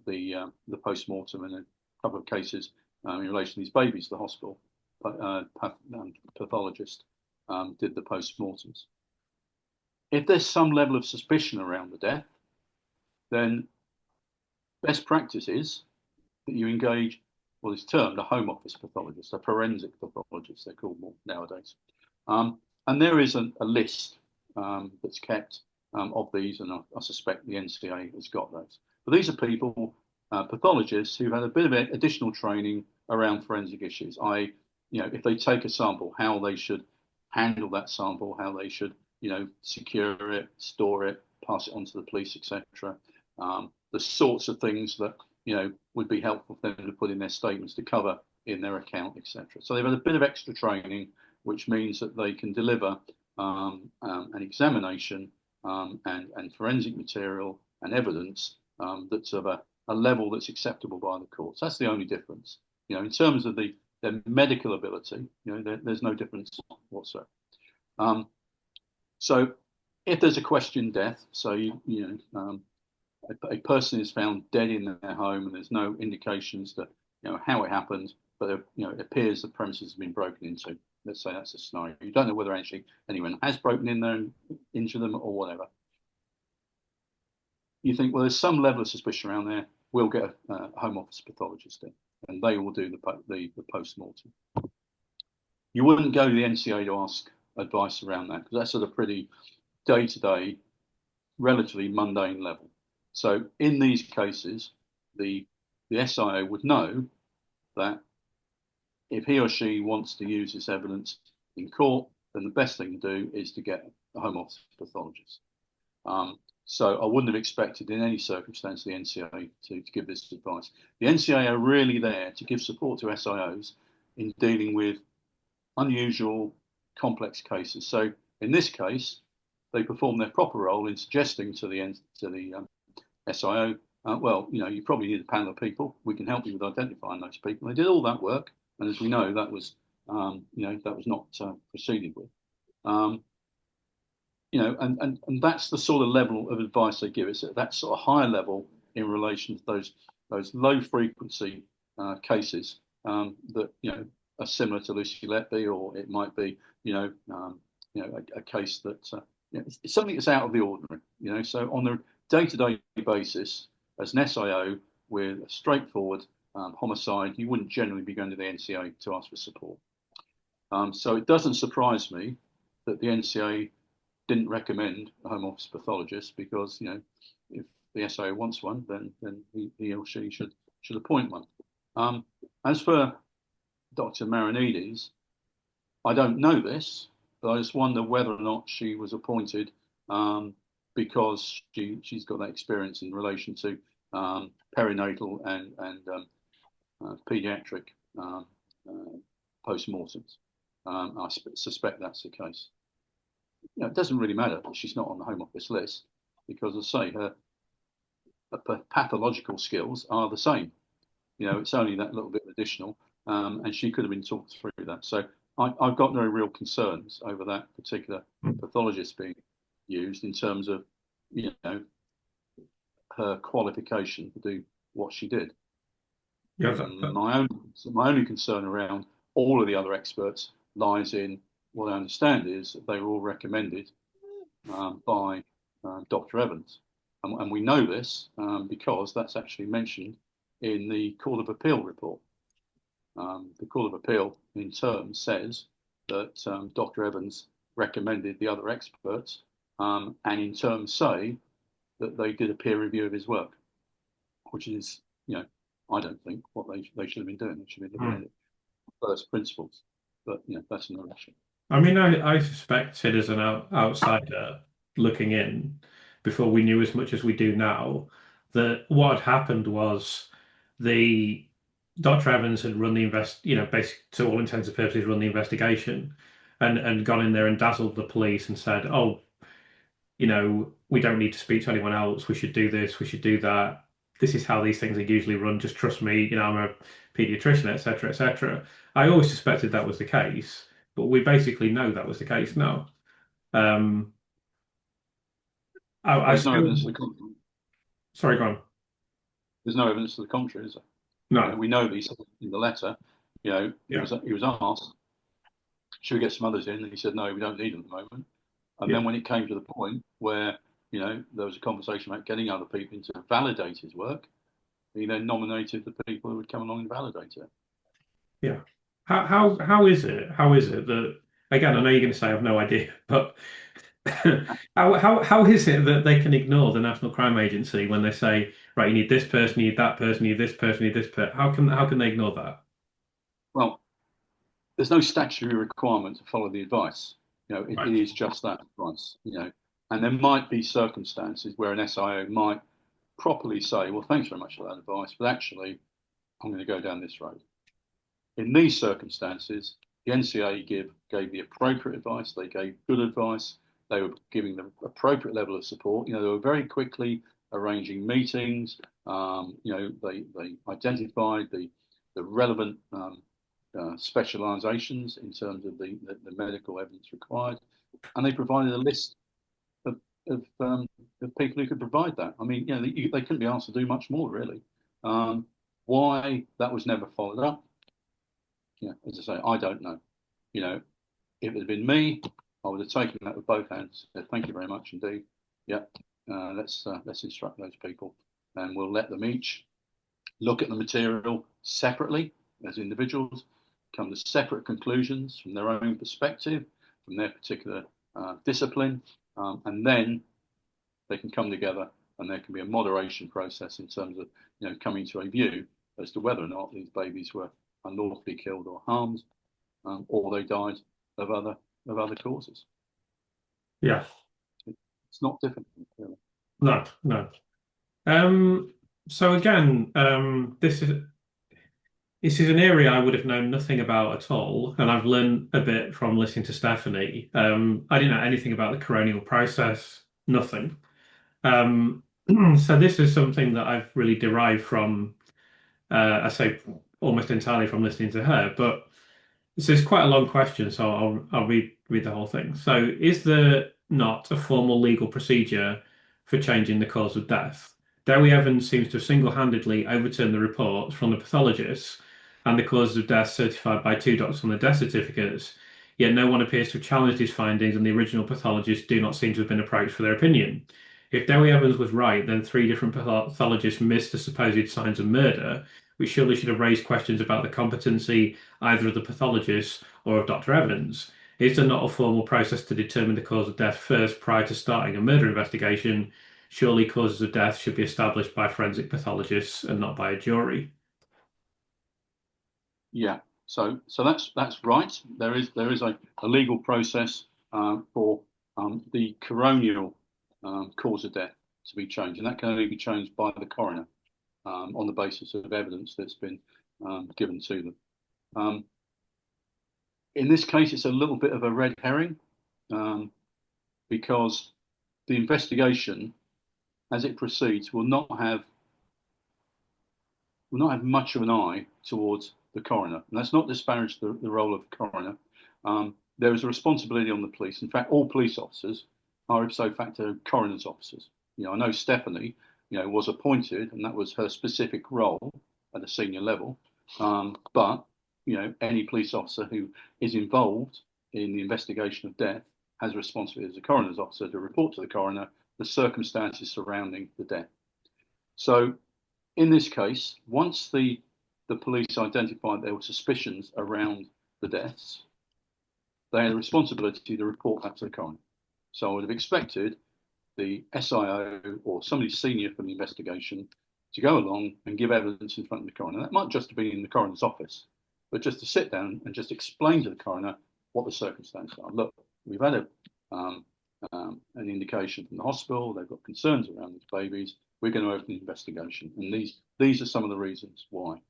the post-mortem in a couple of cases in relation to these babies. The hospital pathologist did the post-mortems. If there's some level of suspicion around the death, then best practice is that you engage what is termed a Home Office pathologist, a forensic pathologist, they're called more nowadays. And there is a list that's kept of these, and I suspect the NCA has got those. But these are people, pathologists, who've had a bit of additional training around forensic issues. If they take a sample, how they should handle that sample, how they should, secure it, store it, pass it on to the police, etc. The sorts of things that would be helpful for them to put in their statements to cover in their account, etc. So they've had a bit of extra training, which means that they can deliver an examination and forensic material and evidence that's of a level that's acceptable by the courts. That's the only difference. In terms of their medical ability, there's no difference whatsoever. So if there's a questioned death, so a person is found dead in their home and there's no indications that how it happened, but it appears the premises have been broken into. Let's say that's a scenario. You don't know whether actually anyone has broken in there and injured them or whatever. You think, well, there's some level of suspicion around there. We'll get a Home Office pathologist in, and they will do the post-mortem. You wouldn't go to the NCA to ask advice around that because that's at a pretty day-to-day, relatively mundane level. So in these cases, the SIO would know that if he or she wants to use this evidence in court, then the best thing to do is to get a Home Office pathologist. So I wouldn't have expected in any circumstance the NCA to give this advice. The NCA are really there to give support to SIOs in dealing with unusual, complex cases. So in this case, they perform their proper role in suggesting to the SIO, you probably need a panel of people. We can help you with identifying those people. They did all that work, and as we know, that was not proceeded with. And that's the sort of level of advice they give. It's at that sort of higher level in relation to those low frequency cases that are similar to Lucy Letby, or it might be a case that it's something that's out of the ordinary. So on a day-to-day basis, as an SIO with a straightforward homicide, you wouldn't generally be going to the NCA to ask for support. So it doesn't surprise me that the NCA didn't recommend a Home Office pathologist because if the SIO wants one, then he or she should appoint one. As for Dr. Marinides, I don't know this, but I just wonder whether or not she was appointed because she's got that experience in relation to perinatal and paediatric post-mortems. I suspect that's the case. It doesn't really matter that she's not on the Home Office list because, as I say, her pathological skills are the same. It's only that little bit additional, and she could have been talked through that. So I've got no real concerns over that particular pathologist being used in terms of, her qualification to do what she did. Yeah, my only concern around all of the other experts lies in what I understand is that they were all recommended by Dr. Evans. And we know this because that's actually mentioned in the Court of Appeal report. The Court of Appeal, in turn, says that Dr. Evans recommended the other experts and in turn say that they did a peer review of his work, which is, I don't think what they should have been doing. They should have been looking at it first principles. But, that's another issue. I mean, I suspected as an outsider looking in before we knew as much as we do now that what had happened was the Dr. Evans had run the basic to all intents and purposes, run the investigation and gone in there and dazzled the police and said, oh, we don't need to speak to anyone else. We should do this. We should do that. This is how these things are usually run. Just trust me. I'm a pediatrician, etc., etc. I always suspected that was the case, but we basically know that was the case now. Um, I There's no still, evidence to the contrary. sorry, go on. There's no evidence to the contrary, is there? No, We know that he said in the letter, yeah, he was asked, should we get some others in? And he said, no, we don't need them at the moment. And yeah, then when it came to the point where, there was a conversation about getting other people in to validate his work, he then nominated the people who would come along and validate it. yeah. How is it? How is it that again? I know you're going to say I've no idea, but how is it that they can ignore the National Crime Agency when they say, right, you need this person, you need that person, you need this person, you need this person? How can they ignore that? Well, there's no statutory requirement to follow the advice. It Right. is just that advice, and there might be circumstances where an SIO might properly say, well, thanks very much for that advice, but actually, I'm going to go down this road. In these circumstances, the NCA gave the appropriate advice. They gave good advice. They were giving the appropriate level of support. They were very quickly arranging meetings. They identified the relevant specialisations in terms of the medical evidence required, and they provided a list of of people who could provide that. I mean, they couldn't be asked to do much more, really. Why that was never followed up, as I say, I don't know. You know, if it had been me, I would have taken that with both hands. Said, thank you very much indeed. Yeah, let's instruct those people, and we'll let them each look at the material separately as individuals, come to separate conclusions from their own perspective, from their particular discipline, and then they can come together, and there can be a moderation process in terms of coming to a view as to whether or not these babies were unlawfully killed or harmed, or they died of other causes. Yeah. It's not difficult, really. No, no. Um, so again, this is an area I would have known nothing about at all, and I've learned a bit from listening to Stephanie. I didn't know anything about the coronial process, nothing. Um, so this is something that I've really derived from, I say almost entirely from listening to her. But this is quite a long question, so I'll read the whole thing. So, is there not a formal legal procedure for changing the cause of death? Dewi Evans seems to have single-handedly overturned the reports from the pathologists and the causes of death certified by two doctors on the death certificates, yet no one appears to have challenged his findings, and the original pathologists do not seem to have been approached for their opinion. If Dewi Evans was right, then three different pathologists missed the supposed signs of murder, which surely should have raised questions about the competency either of the pathologists or of Dr. Evans. Is there not a formal process to determine the cause of death first prior to starting a murder investigation? Surely causes of death should be established by forensic pathologists and not by a jury. Yeah. So that's right. There is a legal process for the coronial cause of death to be changed, and that can only be changed by the coroner on the basis of evidence that's been given to them. In this case, it's a little bit of a red herring because the investigation, as it proceeds, will not have much of an eye towards the coroner. And that's not disparage the role of the coroner. There is a responsibility on the police. In fact, all police officers are ipso facto coroner's officers. I know Stephanie, was appointed, and that was her specific role at a senior level. But any police officer who is involved in the investigation of death has a responsibility as a coroner's officer to report to the coroner the circumstances surrounding the death. So in this case, once the police identified there were suspicions around the deaths, they had a responsibility to report that to the coroner. So I would have expected the SIO or somebody senior from the investigation to go along and give evidence in front of the coroner. That might just have been in the coroner's office, but just to sit down and just explain to the coroner what the circumstances are. Look, we've had an indication from the hospital, they've got concerns around these babies, we're going to open an investigation. And these are some of the reasons why.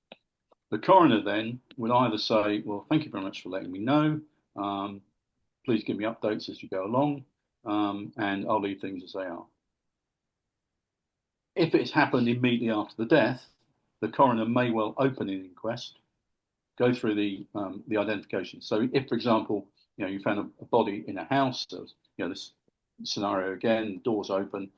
The coroner then would either say, well, thank you very much for letting me know. Please give me updates as you go along, and I'll leave things as they are. If it's happened immediately after the death, the coroner may well open an inquest, go through the identification. So if, for example, you found a body in a house, this scenario again, the door's open,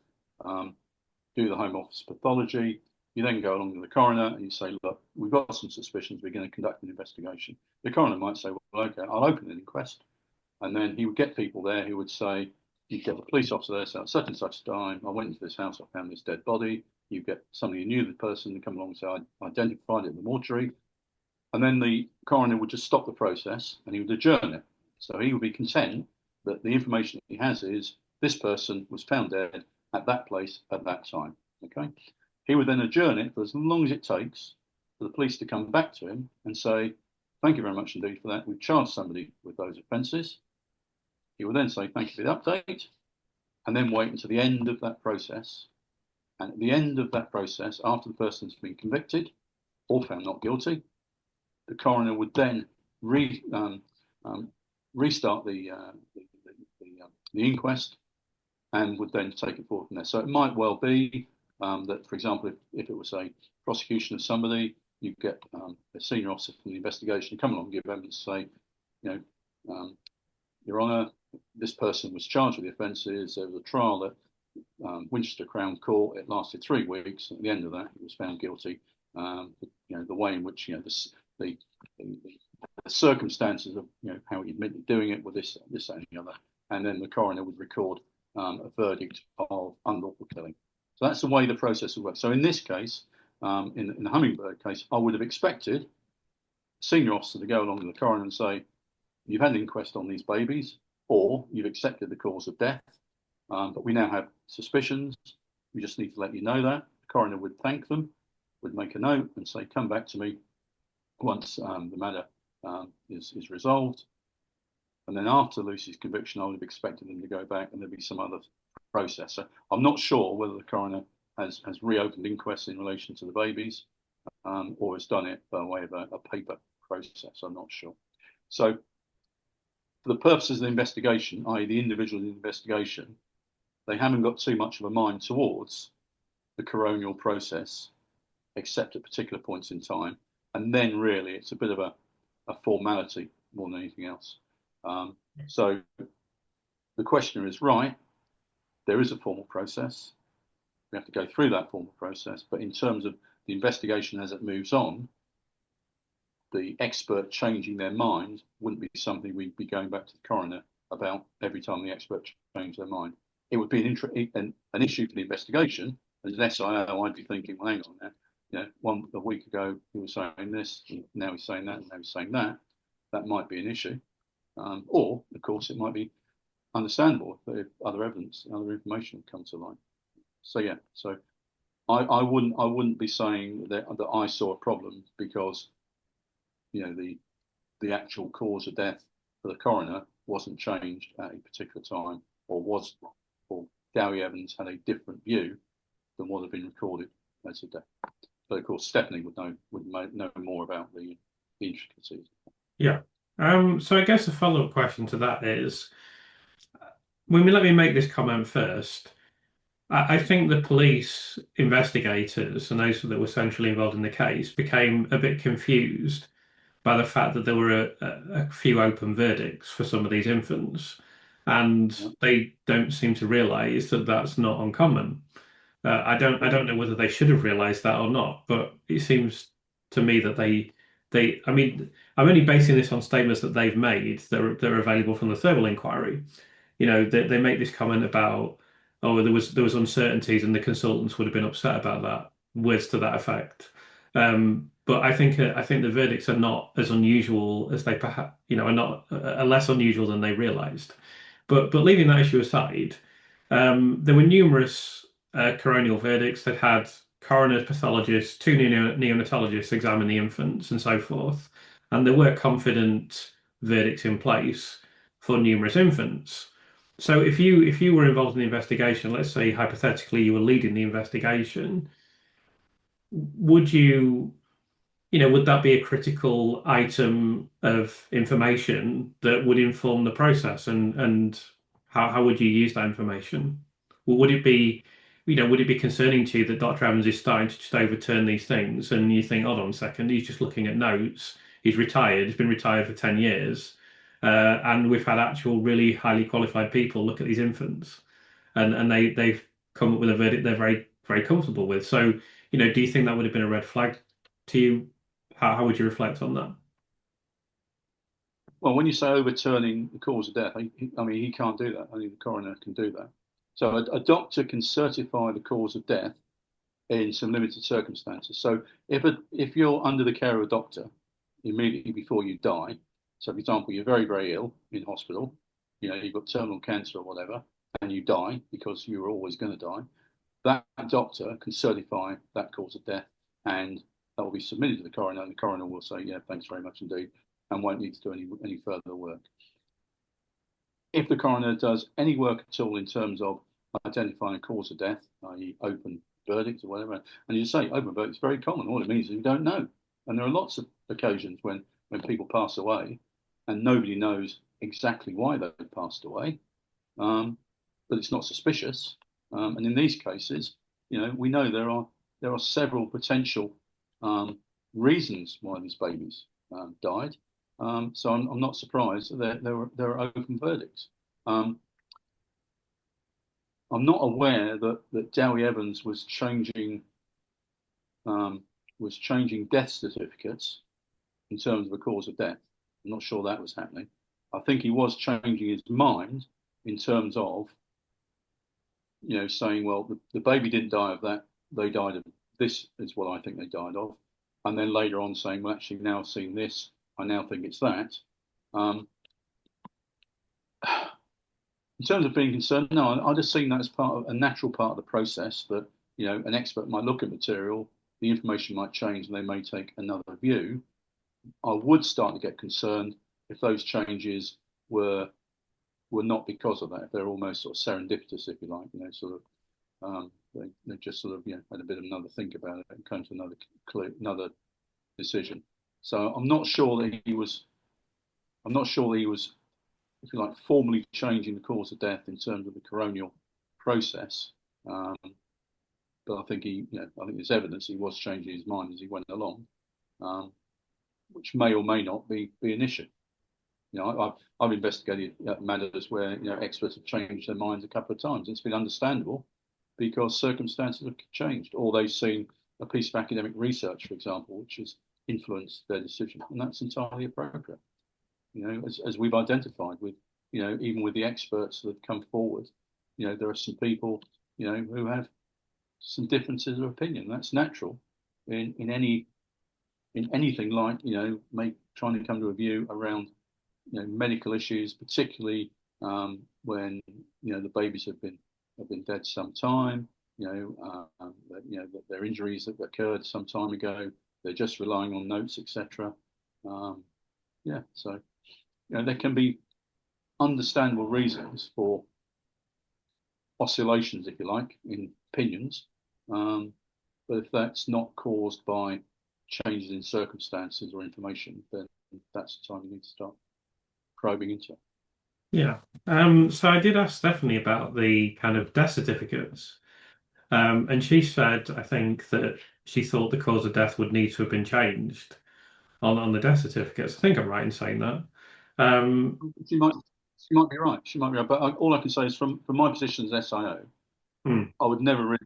do the Home Office pathology, you then go along to the coroner and you say, look, we've got some suspicions, we're going to conduct an investigation. The coroner might say, well, okay, I'll open an inquest. And then he would get people there who would say, you get the police officer there, so at such and such time, I went into this house, I found this dead body. You get somebody who knew the person to come along and say, I identified it in the mortuary. And then the coroner would just stop the process and he would adjourn it. So he would be content that the information he has is this person was found dead at that place at that time. Okay. He would then adjourn it for as long as it takes for the police to come back to him and say, thank you very much indeed for that. We've charged somebody with those offences. He will then say, thank you for the update, and then wait until the end of that process. And at the end of that process, after the person's been convicted or found not guilty, the coroner would then restart the inquest and would then take it forward from there. So it might well be that, for example, if it was a prosecution of somebody, you get a senior officer from the investigation come along and give evidence, say, Your Honour, this person was charged with the offences. There was a trial at Winchester Crown Court. It lasted 3 weeks. At the end of that, he was found guilty. The way in which the circumstances of how he admitted doing it were this, and the other, and then the coroner would record a verdict of unlawful killing. So that's the way the process would work. So in this case, in the Hummingbird case, I would have expected a senior officer to go along to the coroner and say, you've had an inquest on these babies, or you've accepted the cause of death, but we now have suspicions. We just need to let you know that. The coroner would thank them, would make a note and say, come back to me once the matter is resolved. And then after Lucy's conviction, I would have expected them to go back and there'd be some other process. So I'm not sure whether the coroner has reopened inquests in relation to the babies or has done it by way of a paper process. I'm not sure. So for the purposes of the investigation, i.e. the individual investigation, they haven't got too much of a mind towards the coronial process, except at particular points in time. And then really it's a bit of a formality more than anything else. So the questioner is right. There is a formal process. We have to go through that formal process. But in terms of the investigation as it moves on, the expert changing their mind wouldn't be something we'd be going back to the coroner about every time the expert changed their mind. It would be an issue for the investigation. As an SIO, I'd be thinking, well, hang on now. A week ago, he was saying this, now he's saying that, and now he's saying that. That might be an issue. Or, of course, it might be understandable if other evidence, other information come to light. So, yeah, so I wouldn't be saying that I saw a problem because the actual cause of death for the coroner wasn't changed at a particular time, or Gary Evans had a different view than what had been recorded as a death. But of course, Stephanie would know more about the intricacies. Yeah. So I guess a follow-up question to that is, let me make this comment first. I think the police investigators and those that were centrally involved in the case became a bit confused by the fact that there were a few open verdicts for some of these infants, and they don't seem to realise that that's not uncommon. I don't know whether they should have realised that or not, but it seems to me that I mean, I'm only basing this on statements that they've made that are available from the thermal inquiry. They make this comment about, oh, there was uncertainties and the consultants would have been upset about that, words to that effect. But I think the verdicts are not as unusual as they perhaps, are less unusual than they realised. But leaving that issue aside, there were numerous coronial verdicts that had coroners, pathologists, 2 neonatologists examine the infants and so forth, and they were confident verdicts in place for numerous infants. So if you were involved in the investigation, let's say hypothetically you were leading the investigation, would would that be a critical item of information that would inform the process, and how would you use that information? Well, would it be concerning to you that Dr. Evans is starting to just overturn these things and you think, hold on a second, he's just looking at notes, he's retired, he's been retired for 10 years, and we've had actual really highly qualified people look at these infants and they've come up with a verdict they're very, very comfortable with. So, do you think that would have been a red flag to you? How would you reflect on that? Well, when you say overturning the cause of death, I mean, he can't do that. Only the coroner can do that. So a doctor can certify the cause of death in some limited circumstances. So if you're under the care of a doctor immediately before you die, so for example, you're very, very ill in hospital, you've got terminal cancer or whatever, and you die because you're always going to die, that doctor can certify that cause of death, and that will be submitted to the coroner, and the coroner will say, yeah, thanks very much indeed, and won't need to do any further work. If the coroner does any work at all in terms of identifying a cause of death, i.e. open verdict or whatever, and you say open verdict is very common, all it means is you don't know. And there are lots of occasions when people pass away and nobody knows exactly why they passed away, but it's not suspicious. And in these cases, we know there are several potential reasons why these babies died. So I'm not surprised that there are open verdicts. I'm not aware that Dowie Evans was changing death certificates in terms of the cause of death. I'm not sure that was happening. I think he was changing his mind in terms of saying, well, the baby didn't die of that, they died of this is what I think they died of, and then later on saying, well, actually now I've seen this, I now think it's that. In terms of being concerned, no, I'd just seen that as part of a natural part of the process that, an expert might look at material, the information might change and they may take another view. I would start to get concerned if those changes were not because of that, if they're almost sort of serendipitous, if you like, they just sort of, had a bit of another think about it and came to another decision. So I'm not sure that he was, if you like, formally changing the cause of death in terms of the coronial process. But I think I think there's evidence he was changing his mind as he went along, which may or may not be an issue. I've investigated matters where experts have changed their minds a couple of times. It's been understandable because circumstances have changed, or they've seen a piece of academic research, for example, which has influenced their decision, and that's entirely appropriate. As we've identified with, even with the experts that have come forward, there are some people, who have some differences of opinion. That's natural in anything like, trying to come to a view around, medical issues, particularly when the babies have been dead some time, that their injuries that occurred some time ago, they're just relying on notes, etc. So there can be understandable reasons for oscillations, if you like, in opinions, but if that's not caused by changes in circumstances or information, then that's the time you need to start probing into it. Yeah. So I did ask Stephanie about the kind of death certificates. And she said, I think, that she thought the cause of death would need to have been changed on the death certificates. I think I'm right in saying that. She might be right. She might be right. But all I can say is from my position as SIO, I would never really.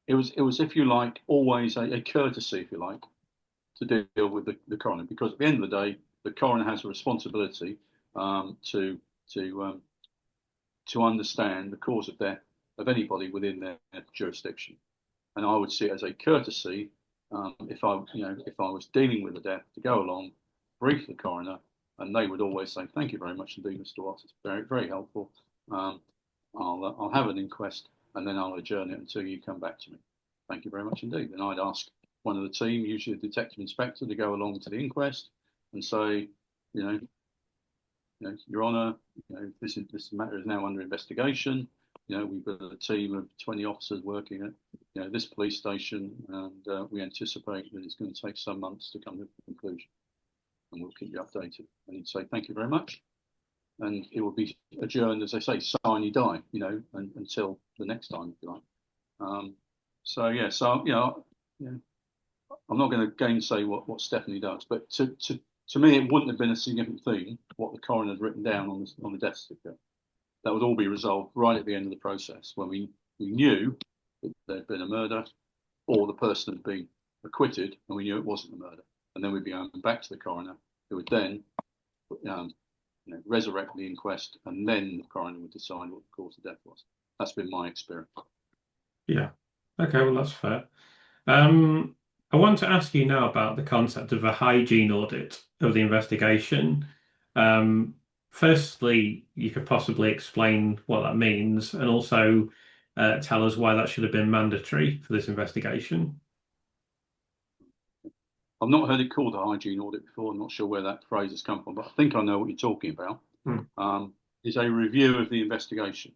It was, if you like, always a courtesy, if you like, to deal with the coroner, because at the end of the day, the coroner has a responsibility to understand the cause of death of anybody within their jurisdiction, and I would see it as a courtesy if I was dealing with the death to go along, brief the coroner, and they would always say, "Thank you very much indeed, Mr. Watts. It's very, very helpful. I'll have an inquest, and then I'll adjourn it until you come back to me. Thank you very much indeed." And I'd ask one of the team, usually a detective inspector, to go along to the inquest and say, Your Honour, this matter is now under investigation. We've got a team of 20 officers working at this police station, and we anticipate that it's going to take some months to come to a conclusion, and we'll keep you updated. And he'd say thank you very much, and it will be adjourned, as they say, sine die, until the next time, if you like. I'm not going to gainsay what Stephanie does, but to me, it wouldn't have been a significant thing what the coroner had written down on the death certificate. That would all be resolved right at the end of the process when we knew that there'd been a murder or the person had been acquitted and we knew it wasn't a murder. And then we'd be going back to the coroner, who would then resurrect the inquest, and then the coroner would decide what the cause of death was. That's been my experience. Yeah. Okay, well, that's fair. I want to ask you now about the concept of a hygiene audit of the investigation. Firstly, you could possibly explain what that means, and also tell us why that should have been mandatory for this investigation. I've not heard it called a hygiene audit before. I'm not sure where that phrase has come from, but I think I know what you're talking about. It's a review of the investigation.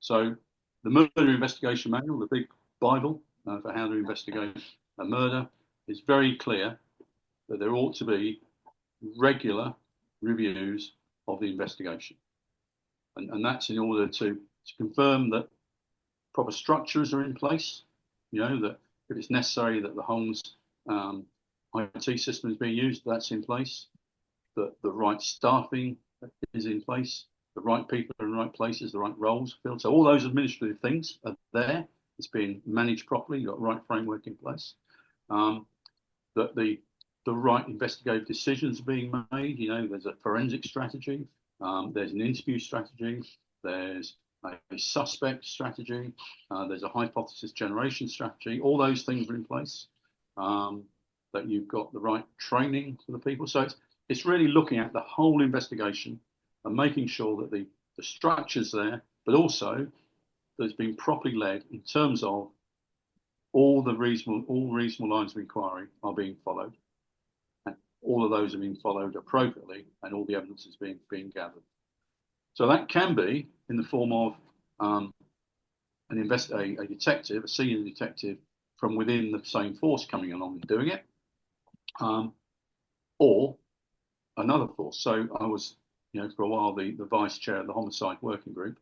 So the murder investigation manual, the big Bible for how to investigate a murder, is very clear that there ought to be regular reviews of the investigation. And that's in order to confirm that proper structures are in place, that if it's necessary that the HOLMES IT system is being used, that's in place, that the right staffing is in place, the right people are in the right places, the right roles filled. So all those administrative things are there. It's being managed properly. You've got the right framework in place. That the right investigative decisions are being made. There's a forensic strategy. There's an interview strategy. There's a suspect strategy. There's a hypothesis generation strategy. All those things are in place. That you've got the right training for the people. So it's really looking at the whole investigation and making sure that the structure's there, but also that it's been properly led in terms of all reasonable lines of inquiry are being followed. And all of those are being followed appropriately, and all the evidence is being gathered. So that can be in the form of a detective, a senior detective from within the same force coming along and doing it, or another force. So I was, for a while, the vice chair of the homicide working group,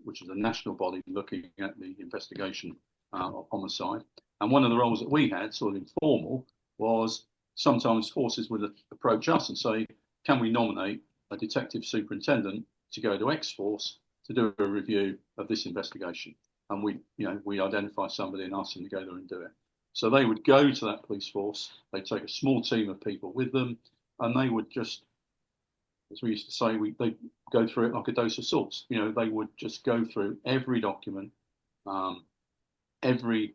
which is a national body looking at the investigation of homicide. And one of the roles that we had, sort of informal, was sometimes forces would approach us and say, can we nominate a detective superintendent to go to X force to do a review of this investigation? And we identify somebody and ask them to go there and do it. So they would go to that police force, they'd take a small team of people with them, and they would just, as we used to say, they'd go through it like a dose of salts. They would just go through every document, every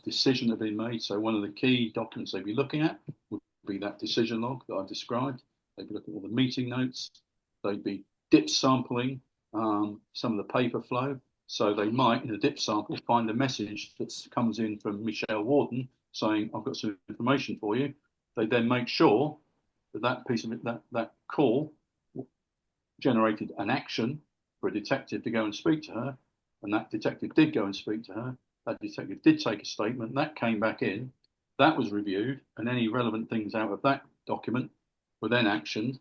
decision that had been made. So one of the key documents they'd be looking at would be that decision log that I've described. They'd be looking at all the meeting notes. They'd be dip sampling some of the paper flow. So they might, in a dip sample, find a message that comes in from Michelle Warden saying, I've got some information for you. They then make sure that piece of it, that call generated an action for a detective to go and speak to her. And that detective did go and speak to her. That detective did take a statement. That came back in. That was reviewed. And any relevant things out of that document were then actioned.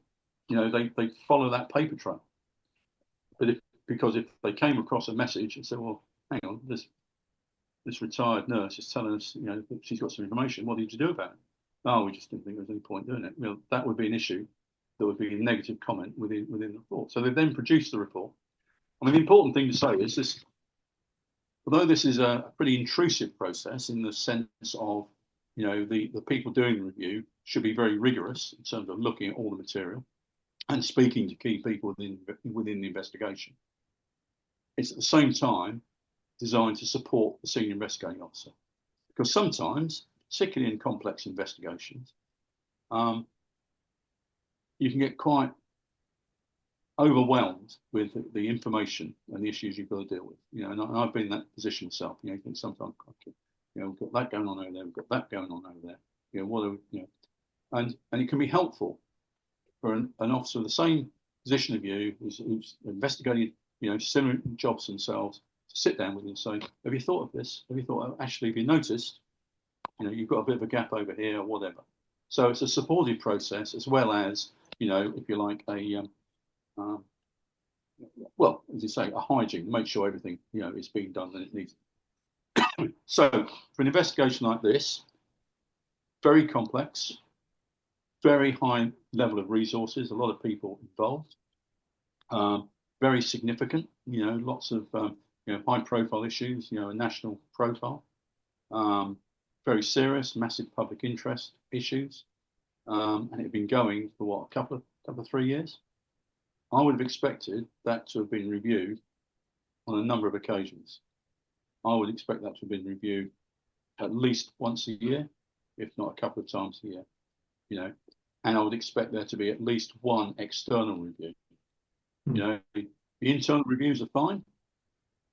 They follow that paper trail. But because if they came across a message and said, well, hang on, this retired nurse is telling us, that she's got some information. What did you do about it? Oh, we just didn't think there was any point doing it. That would be an issue. That would be a negative comment within the report. So they then produced the report. I mean, the important thing to say is this, although this is a pretty intrusive process in the sense of, the people doing the review should be very rigorous in terms of looking at all the material and speaking to key people within the investigation. It's at the same time designed to support the senior investigating officer. Because sometimes, particularly in complex investigations, you can get quite overwhelmed with the information and the issues you've got to deal with. And I've been in that position myself. You think sometimes, we've got that going on over there, we've got that going on over there. And it can be helpful for an officer of the same position of you who's investigated, similar jobs themselves, to sit down with you and say, have you thought of this? Have you thought, actually, have you noticed, you've got a bit of a gap over here or whatever. So it's a supportive process as well as, if you like, well, as you say, a hygiene, make sure everything, is being done that it needs. So for an investigation like this, very complex, very high level of resources, a lot of people involved, very significant, lots of, high profile issues, a national profile, very serious, massive public interest issues. And it had been going for what, a couple of 3 years? I would have expected that to have been reviewed on a number of occasions. I would expect that to have been reviewed at least once a year, if not a couple of times a year, and I would expect there to be at least one external review. The internal reviews are fine,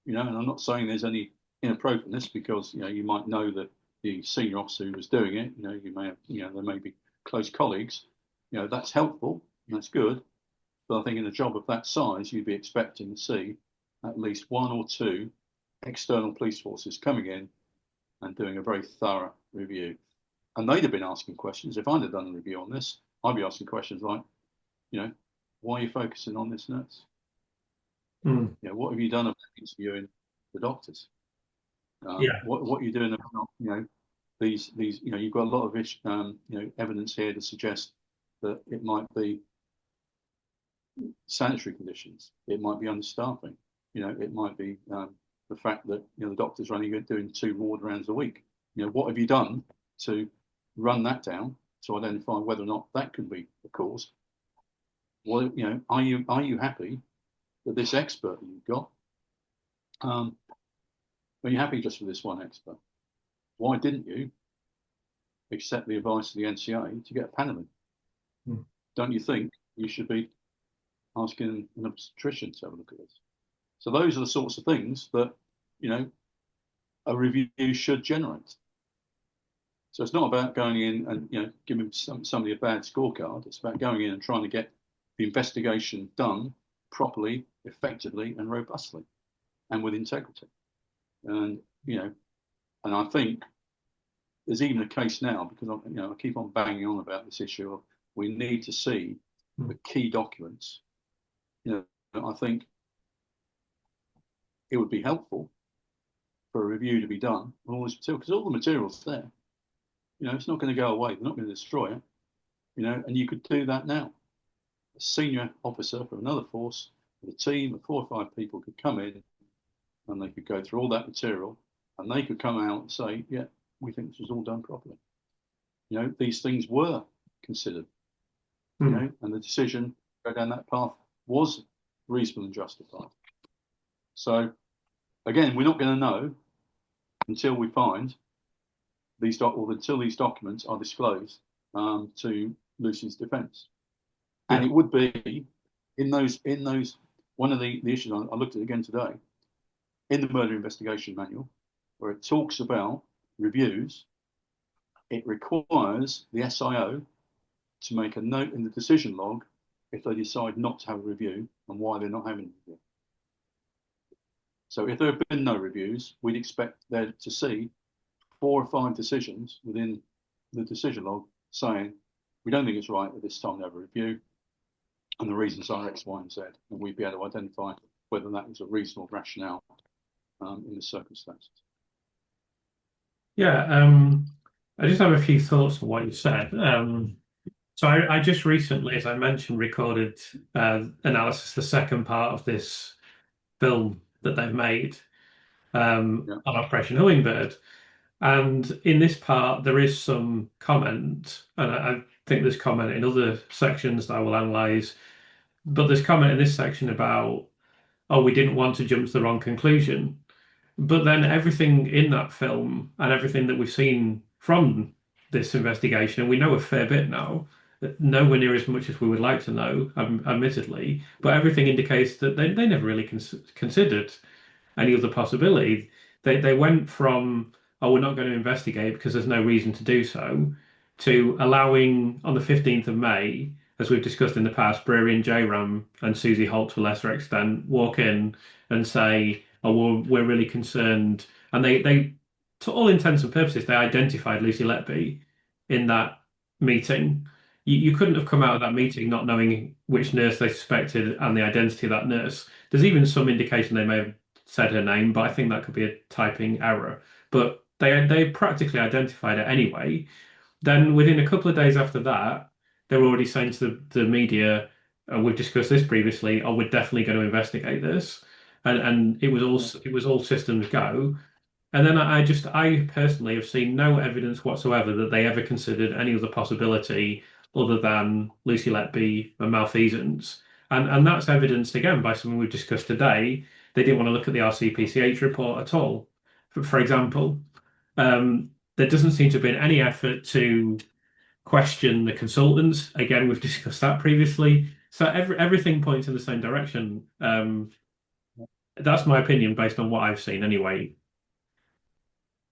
and I'm not saying there's any inappropriateness because, you might know that the senior officer who was doing it, you may have, there may be close colleagues, that's helpful, that's good. But I think in a job of that size, you'd be expecting to see at least one or two external police forces coming in and doing a very thorough review. And they'd have been asking questions. If I'd have done a review on this, I'd be asking questions like, why are you focusing on this nurse? What have you done about interviewing the doctors? What are you doing about, these, you've got a lot of, evidence here to suggest that it might be sanitary conditions, it might be understaffing, it might be the fact that the doctor's doing 2 ward rounds a week. What have you done to run that down to identify whether or not that could be the cause? Well, are you happy that this expert that you've got? Are you happy just with this one expert? Why didn't you accept the advice of the NCA to get a panel in? Don't you think you should be asking an obstetrician to have a look at this? So those are the sorts of things that, a review should generate. So it's not about going in and, giving somebody a bad scorecard. It's about going in and trying to get the investigation done properly, effectively, and robustly, and with integrity. And, and I think there's even a case now, because I keep on banging on about this issue of we need to see the key documents. I think it would be helpful for a review to be done on all this material, because all the material's there. It's not going to go away. They're not going to destroy it. And you could do that now. A senior officer from another force, with a team of 4 or 5 people could come in and they could go through all that material and they could come out and say, yeah, we think this was all done properly. These things were considered, and the decision to go down that path was reasonable and justified. So, again, we're not going to know until we find these until these documents are disclosed to Lucy's defence. And it would be in those one of the issues I looked at again today in the murder investigation manual, where it talks about reviews. It requires the SIO to make a note in the decision log if they decide not to have a review and why they're not having a review. So if there have been no reviews, we'd expect there to see 4 or 5 decisions within the decision log saying, we don't think it's right at this time to have a review, and the reasons are X, Y, and Z, and we'd be able to identify whether that was a reasonable rationale in the circumstances. I just have a few thoughts on what you said. So I just recently, as I mentioned, recorded analysis, the second part of this film that they've made on Operation Hummingbird. And in this part, there is some comment, and I think there's comment in other sections that I will analyse, but there's comment in this section about, oh, we didn't want to jump to the wrong conclusion. But then everything in that film and everything that we've seen from this investigation, and we know a fair bit now, nowhere near as much as we would like to know, admittedly, but everything indicates that they never really considered any other possibility. They went from, oh, we're not going to investigate because there's no reason to do so, to allowing on the 15th of May as we've discussed in the past, Brewery and JRAM and Susie Holt to a lesser extent walk in and say, "Oh, we're really concerned," and they, to all intents and purposes, they identified Lucy Letby in that meeting. You couldn't have come out of that meeting not knowing which nurse they suspected and the identity of that nurse. There's even some indication they may have said her name, but I think that could be a typing error. But they practically identified it anyway. Then within a couple of days after that, they were already saying to the media, "We've discussed this previously. Oh, we're definitely going to investigate this," and it was all systems go. And then I personally have seen no evidence whatsoever that they ever considered any other possibility other than Lucy Letby and malfeasance. And that's evidenced again by something we've discussed today. They didn't want to look at the RCPCH report at all. For example, there doesn't seem to have been any effort to question the consultants. Again, we've discussed that previously. So everything points in the same direction. That's my opinion based on what I've seen anyway.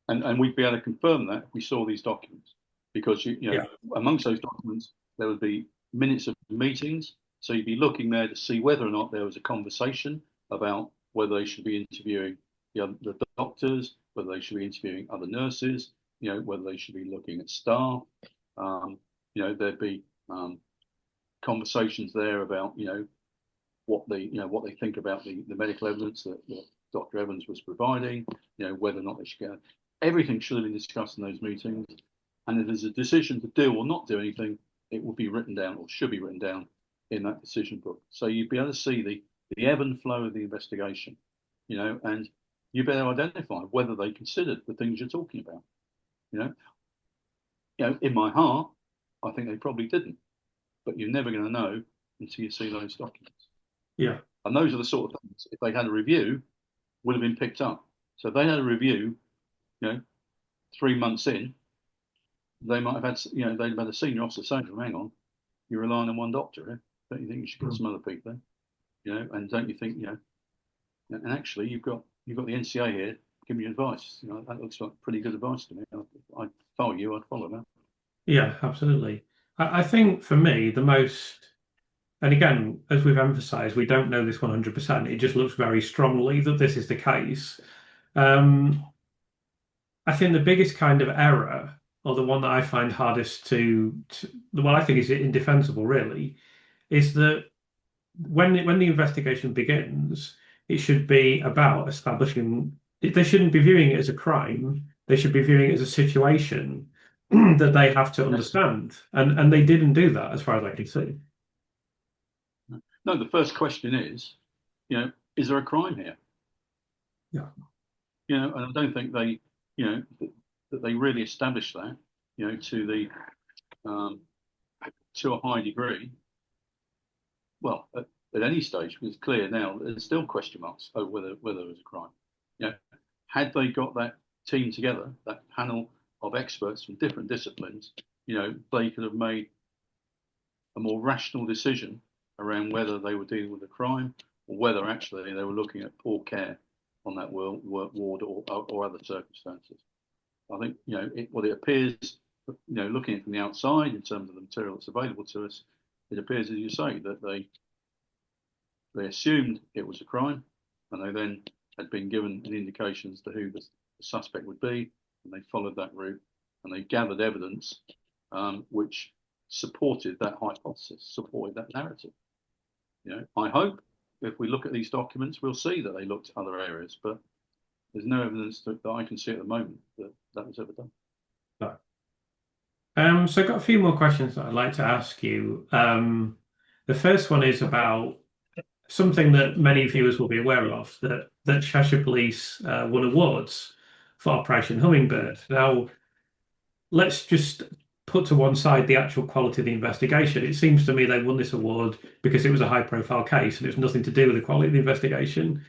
And we'd be able to confirm that if we saw these documents, because Yeah. amongst those documents there would be minutes of meetings, so you'd be looking there to see whether or not there was a conversation about whether they should be interviewing the doctors, whether they should be interviewing other nurses, whether they should be looking at staff. There'd be conversations there about what they think about the medical evidence that Dr. Evans was providing, whether or not they should go. Everything should have been discussed in those meetings. And if there's a decision to do or not do anything, it will be written down or should be written down in that decision book. So you'd be able to see the ebb and flow of the investigation, and you'd be able to identify whether they considered the things you're talking about. In my heart, I think they probably didn't, but you're never going to know until you see those documents. Yeah. And those are the sort of things, if they had a review, would have been picked up. So if they had a review, 3 months in, they might have had, they'd have had a senior officer saying to them, "Hang on, you're relying on one doctor, eh? Don't you think you should get some other people in? And don't you think, and actually you've got the NCA here giving you advice. That looks like pretty good advice to me. I'd follow you, I'd follow that." Yeah, absolutely. I think for me, the most, and again, as we've emphasized, we don't know this 100%. It just looks very strongly that this is the case. I think the biggest kind of error, or the one that I find hardest well, I think is indefensible, really, is that when the investigation begins, it should be about establishing. They shouldn't be viewing it as a crime. They should be viewing it as a situation that they have to understand, and they didn't do that, as far as I can see. No, the first question is, is there a crime here? Yeah. And I don't think they, that they really established that, to a high degree. Well, at any stage, it's clear now there's still question marks over whether there was a crime. Had they got that team together, that panel of experts from different disciplines, they could have made a more rational decision around whether they were dealing with a crime or whether actually they were looking at poor care on that ward or other circumstances. I think, it appears, looking from the outside in terms of the material that's available to us, it appears, as you say, that they assumed it was a crime, and they then had been given an indication as to who the suspect would be, and they followed that route, and they gathered evidence which supported that hypothesis, supported that narrative. I hope if we look at these documents, we'll see that they looked at other areas, but there's no evidence that I can see at the moment that was ever done. So I've got a few more questions that I'd like to ask you. The first one is about something that many viewers will be aware of, that Cheshire Police won awards for Operation Hummingbird. Now, let's just put to one side the actual quality of the investigation. It seems to me they won this award because it was a high-profile case and it's nothing to do with the quality of the investigation.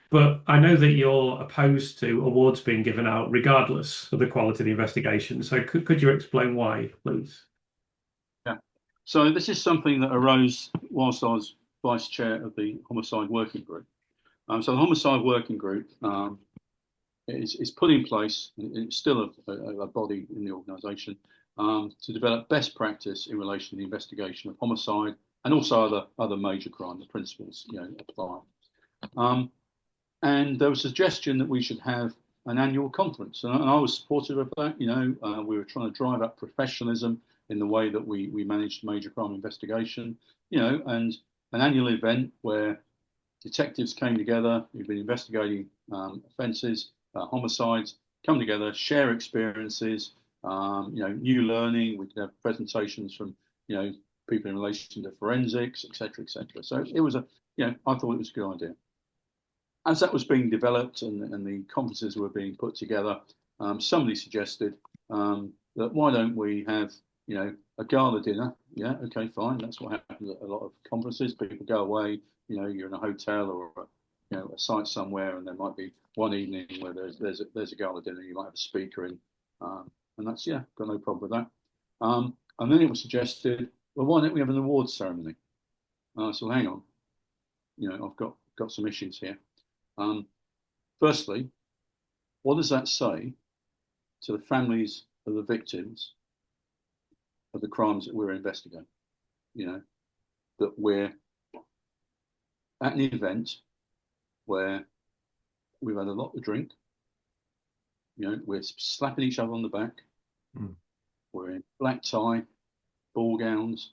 But I know that you're opposed to awards being given out regardless of the quality of the investigation. So could you explain why, please? Yeah. So this is something that arose whilst I was vice chair of the Homicide Working Group. So the Homicide Working Group is put in place. It's still a body in the organisation to develop best practice in relation to the investigation of homicide and also other major crime. The principles, apply. And there was a suggestion that we should have an annual conference, and I was supportive of that. We were trying to drive up professionalism in the way that we managed major crime investigation, and an annual event where detectives came together who've been investigating offences, homicides, come together, share experiences, new learning. We could have presentations from, people in relation to forensics, etc., etc. So it was I thought it was a good idea. As that was being developed and the conferences were being put together, somebody suggested that why don't we have, a gala dinner? Yeah, okay, fine. That's what happens at a lot of conferences. People go away, you're in a hotel or a site somewhere, and there might be one evening where there's a gala dinner. You might have a speaker in, and that's got no problem with that. And then it was suggested, well, why don't we have an awards ceremony? So hang on, I've got some issues here. Firstly, what does that say to the families of the victims of the crimes that we're investigating? That we're at an event where we've had a lot to drink, we're slapping each other on the back, we're in black tie, ball gowns,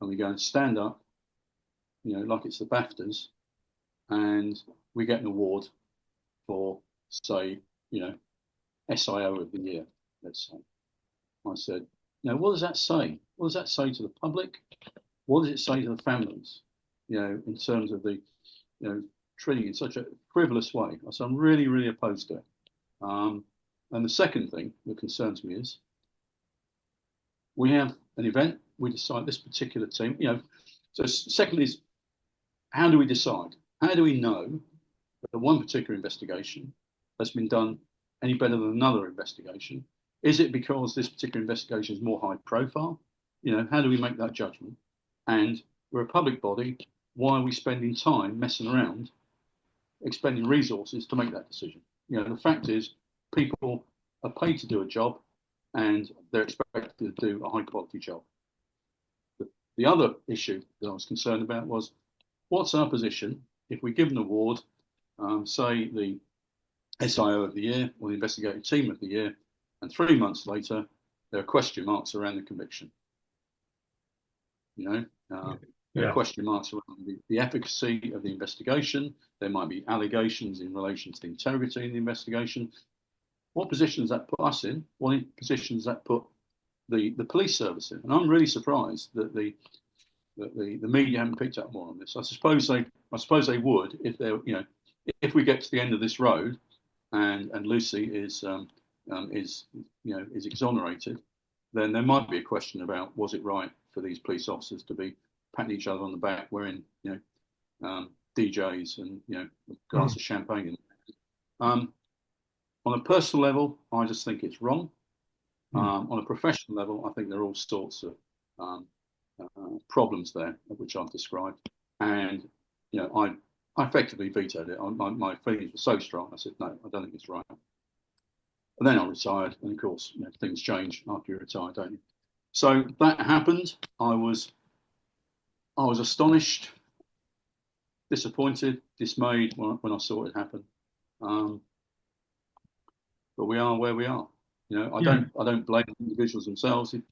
and we go and stand up, like it's the BAFTAs, and we get an award for, say, SIO of the year, let's say. I said, what does that say? What does that say to the public? What does it say to the families, in terms of the, treating it in such a frivolous way? I said, I'm really, really opposed to it. And the second thing that concerns me is we have an event, we decide this particular team, so second is, how do we decide? How do we know that one particular investigation has been done any better than another investigation? Is it because this particular investigation is more high profile? How do we make that judgment? And we're a public body. Why are we spending time messing around, expending resources to make that decision? The fact is, people are paid to do a job, and they're expected to do a high quality job. The other issue that I was concerned about was, what's our position if we give an award, say the SIO of the year or the investigative team of the year, and 3 months later there are question marks around the conviction? There are question marks around the efficacy of the investigation. There might be allegations in relation to the integrity of the investigation. What position does that put us in? What position does that put the police service in? And I'm really surprised that the media haven't picked up more on this. I suppose they would if they, if we get to the end of this road, and Lucy is exonerated, then there might be a question about, was it right for these police officers to be patting each other on the back, wearing DJs and a glass of champagne. On a personal level, I just think it's wrong. On a professional level, I think there are all sorts of problems there, which I've described, and I effectively vetoed it. My feelings were so strong. I said, no, I don't think it's right. And then I retired, and of course, things change after you retire, don't you? So that happened. I was astonished, disappointed, dismayed when I saw it happen. But we are where we are. I don't blame individuals themselves. If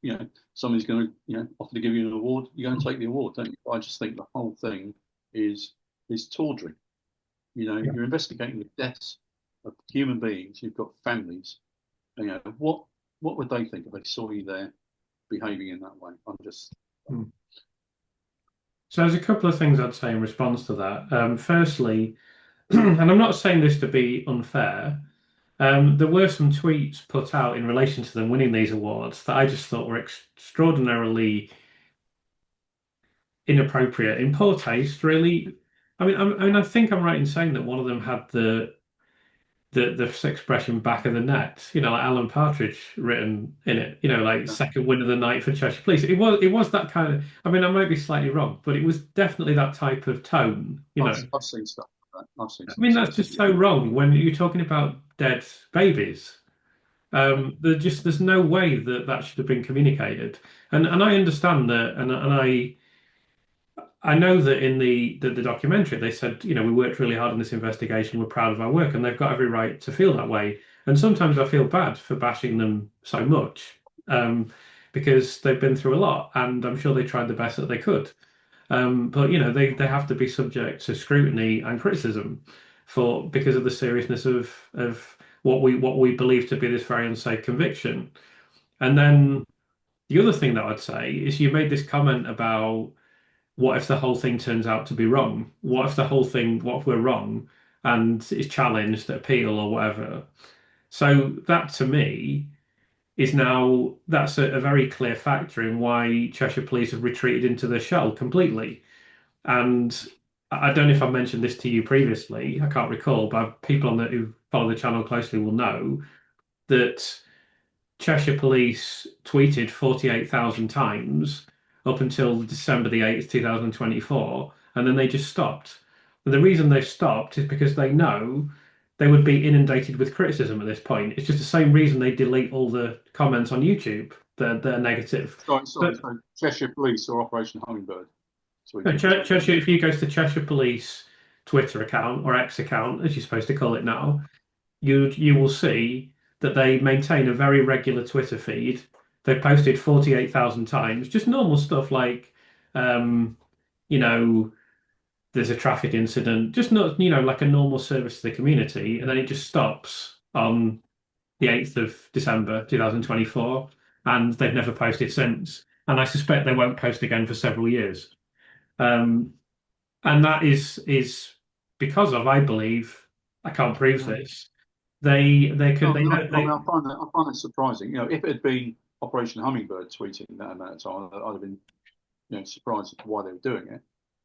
somebody's going to offer to give you an award, you go and take the award, don't you? I just think the whole thing is tawdry. You're investigating the deaths of human beings. You've got families. What would they think if they saw you there behaving in that way? I'm just. So there's a couple of things I'd say in response to that. Firstly, and I'm not saying this to be unfair, there were some tweets put out in relation to them winning these awards that I just thought were extraordinarily inappropriate, in poor taste, really. I mean, I think I'm right in saying that one of them had the expression "back of the net," like Alan Partridge written in it, like second win of the night for Cheshire Police. It was that kind of. I mean, I might be slightly wrong, but it was definitely that type of tone. I've seen stuff like that. I mean, that's just so wrong when you're talking about dead babies. There's no way that that should have been communicated. And I understand that, and I know that in the documentary they said, you know, we worked really hard on this investigation, we're proud of our work, and they've got every right to feel that way. And sometimes I feel bad for bashing them so much, because they've been through a lot, and I'm sure they tried the best that they could. But you know, they have to be subject to scrutiny and criticism for because of the seriousness of what we believe to be this very unsafe conviction. And then the other thing that I'd say is you made this comment about what if the whole thing turns out to be wrong? What if the whole thing, what if we're wrong and it's challenged at appeal or whatever? So that to me is now that's a very clear factor in why Cheshire Police have retreated into the shell completely. And I don't know if I mentioned this to you previously, I can't recall, but people who follow the channel closely will know that Cheshire Police tweeted 48,000 times up until December the 8th, 2024, and then they just stopped. And the reason they've stopped is because they know they would be inundated with criticism at this point. It's just the same reason they delete all the comments on YouTube. They're negative. Sorry. But So Cheshire Police or Operation Hummingbird tweeted. Cheshire, if you go to the Cheshire Police Twitter account or X account, as you're supposed to call it now, you will see that they maintain a very regular Twitter feed. They've posted 48,000 times, just normal stuff like, um, you know, there's a traffic incident, just not, you know, like a normal service to the community, and then it just stops on the 8th of December 2024, and they've never posted since. And I suspect they won't post again for several years. Um, and that is because of, I believe, I can't prove Yeah. this. They could No, they no, know I mean, they I find that surprising. You know, if it had been Operation Hummingbird tweeting that amount of time, I'd have been, surprised at why they were doing it.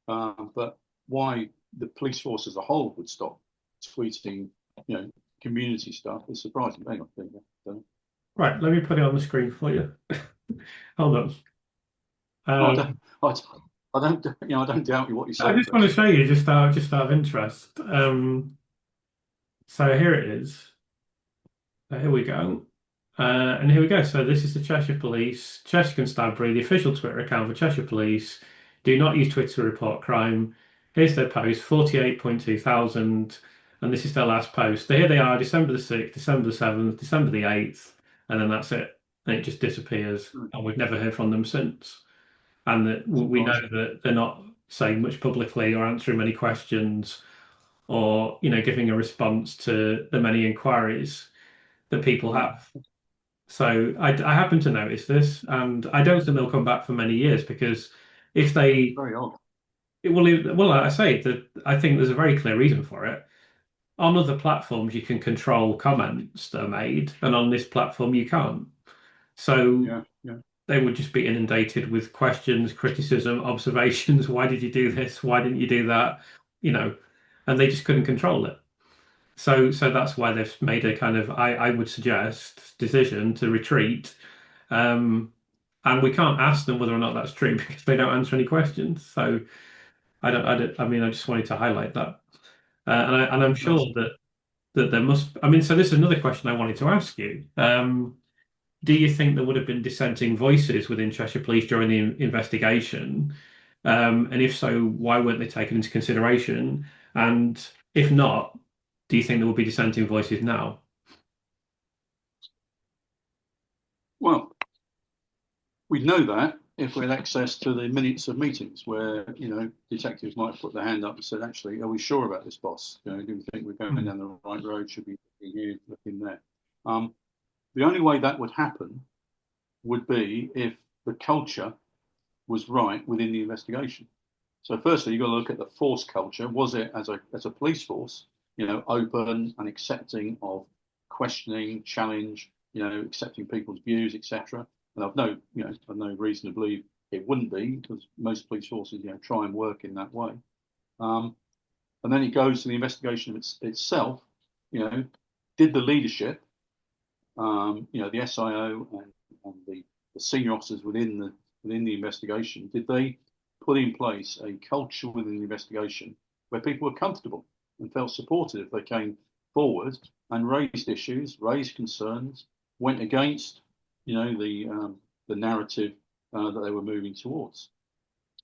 But why the police force as a whole would stop tweeting, community stuff is surprising. Hang on, there you go. right. Let me put it on the screen for you. Hold on. No, Um, I don't, I don't doubt you what you I say, just but want to show you just out of interest. So here it is. Here we go. And here we go. So this is the Cheshire Police, Cheshire Constabulary, the official Twitter account for Cheshire Police. Do not use Twitter to report crime. Here's their post, 48.2 thousand. And this is their last post. So here they are, December the 6th, December the 7th, December the 8th, and then that's it. And it just disappears. And we've never heard from them since. And that we know surprising. that they're not saying much publicly or answering many questions or, you know, giving a response to the many inquiries that people Yeah, have. So I happen to notice this, and I don't think they'll come back for many years because if they, very odd. well, I say that I think there's a very clear reason for it. On other platforms, you can control comments that are made, and on this platform, you can't. So Yeah, yeah. they would just be inundated with questions, criticism, observations. Why did you do this? Why didn't you do that? You know, and they just couldn't control it. So that's why they've made a kind of, I would suggest, decision to retreat. Um, and we can't ask them whether or not that's true because they don't answer any questions. So I mean, I just wanted to highlight that. And I'm sure That's that there must, I mean, so this is another question I wanted to ask you. Do you think there would have been dissenting voices within Cheshire Police during the investigation? And if so, why weren't they taken into consideration? And if not, do you think there will be dissenting voices now? well. We'd know that if we had access to the minutes of meetings where, detectives might put their hand up and said, actually, are we sure about this, boss? Do we think we're going Hmm. down the right road? Should we be here, looking there? The only way that would happen would be if the culture was right within the investigation. So firstly, you've got to look at the force culture. Was it as a police force, open and accepting of questioning, challenge, accepting people's views, etc. And I've no reason to believe it wouldn't be because most police forces, try and work in that way. Um, and then it goes to the investigation itself. Did the leadership, the SIO and the senior officers within the investigation, did they put in place a culture within the investigation where people were comfortable and felt supported if they came forward and raised issues, raised concerns, went against, the narrative that they were moving towards.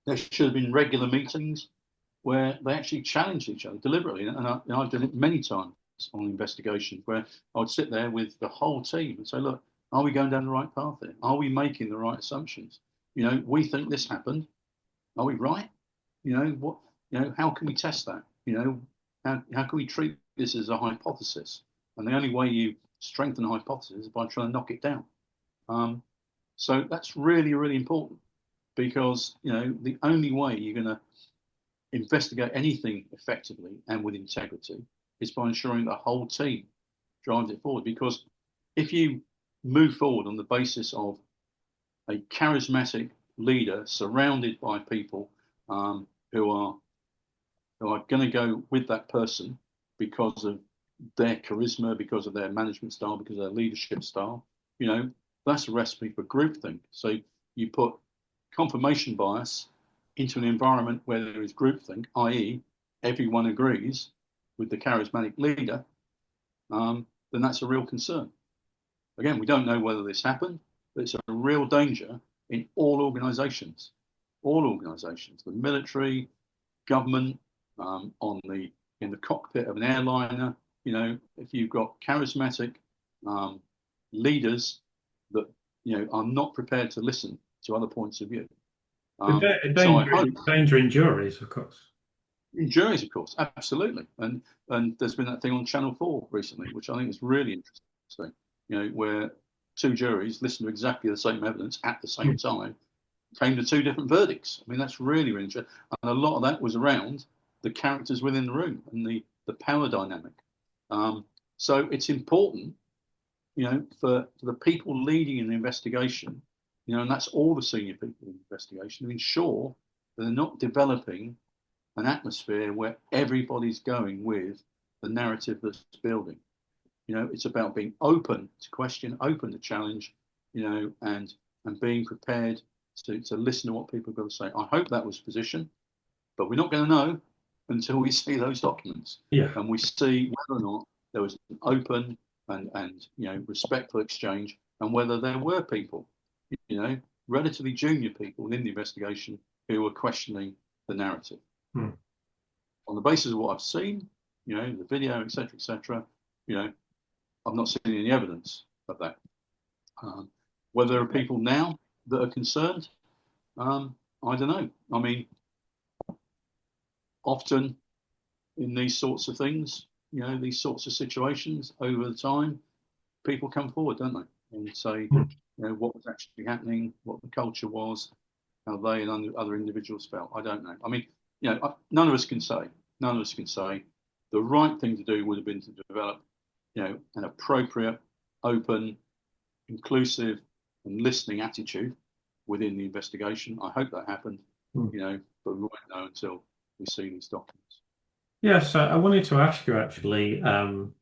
There should have been regular meetings where they actually challenged each other deliberately. And I've done it many times on investigations where I would sit there with the whole team and say, look, are we going down the right path here? Are we making the right assumptions? We think this happened. Are we right? What? How can we test that? How can we treat this as a hypothesis? And the only way you strengthen a hypothesis is by trying to knock it down. So that's really, really important because, the only way you're going to investigate anything effectively and with integrity is by ensuring the whole team drives it forward. Because if you move forward on the basis of a charismatic leader surrounded by people who are going to go with that person because of their charisma, because of their management style, because of their leadership style, that's a recipe for groupthink. So you put confirmation bias into an environment where there is groupthink, i.e., everyone agrees with the charismatic leader, then that's a real concern. Again, we don't know whether this happened, but it's a real danger in all organisations, the military, government, in the cockpit of an airliner. If you've got charismatic leaders that are not prepared to listen to other points of view. So I hope danger in juries, of course. in juries, of course, absolutely. And there's been that thing on Channel 4 recently, which I think is really interesting. Where two juries listened to exactly the same evidence at the same time, came to two different verdicts. I mean, that's really, really interesting. And a lot of that was around the characters within the room and the power dynamic. So it's important, for the people leading an investigation, and that's all the senior people in the investigation, to ensure that they're not developing an atmosphere where everybody's going with the narrative that's building. It's about being open to question, open to challenge, and being prepared to listen to what people have got to say. I hope that was position, but we're not going to know until we see those documents. Yeah. And we see whether or not there was an open and respectful exchange, and whether there were people, relatively junior people in the investigation who were questioning the narrative. On the basis of what I've seen, the video, etc., I've not seen any evidence of that. Whether there are people now that are concerned, I don't know. I mean, often in these sorts of things, these sorts of situations, over the time, people come forward, don't they, and say, what was actually happening, what the culture was, how they and other individuals felt. I don't know. I mean, none of us can say. None of us can say. The right thing to do would have been to develop, an appropriate, open, inclusive, and listening attitude within the investigation. I hope that happened, but we won't know until we see these documents. Yes, I wanted to ask you actually,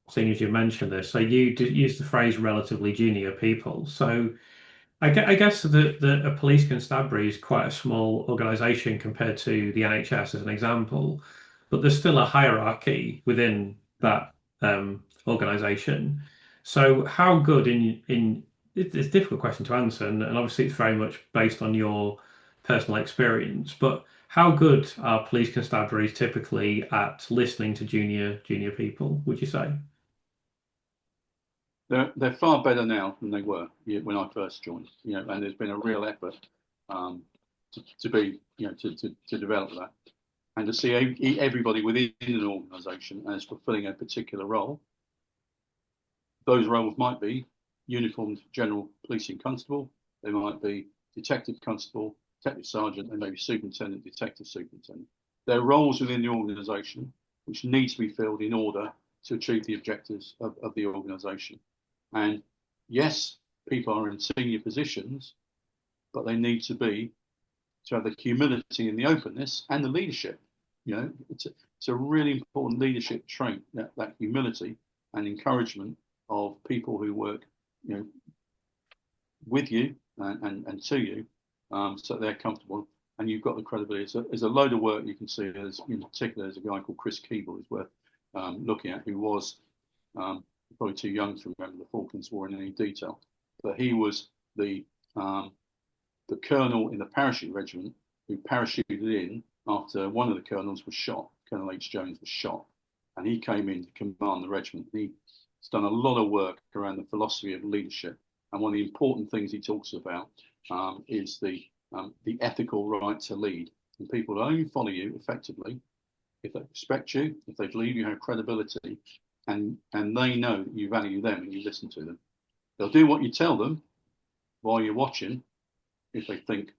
seeing as you mentioned this, so you did use the phrase relatively junior people. So I guess that a police constabulary is quite a small organisation compared to the NHS as an example, but there's still a hierarchy within that organisation. So how good it's a difficult question to answer, and obviously it's very much based on your personal experience, but how good are police constabularies typically at listening to junior people, would you say? They're far better now than they were when I first joined, and there's been a real effort to be, to develop that, and to see everybody within an organisation as fulfilling a particular role. Those roles might be uniformed general policing constable, they might be detective constable, detective sergeant, and maybe superintendent, detective superintendent. They're roles within the organisation which need to be filled in order to achieve the objectives of the organisation. And yes, people are in senior positions, but they need to have the humility and the openness and the leadership. It's a really important leadership trait, that humility and encouragement of people who work, with you and to you, so they're comfortable. And you've got the credibility. There's a load of work you can see. In particular, there's a guy called Chris Keeble who's worth looking at, who was probably too young to remember the Falklands War in any detail, but he was um, the colonel in the parachute regiment who parachuted in after one of the colonels was shot. Colonel H. Jones was shot, and he came in to command the regiment. He's done a lot of work around the philosophy of leadership, and one of the important things he talks about is the ethical right to lead. And people will only follow you effectively if they respect you, if they believe you have credibility, and they know that you value them and you listen to them. They'll do what you tell them while you're watching if they think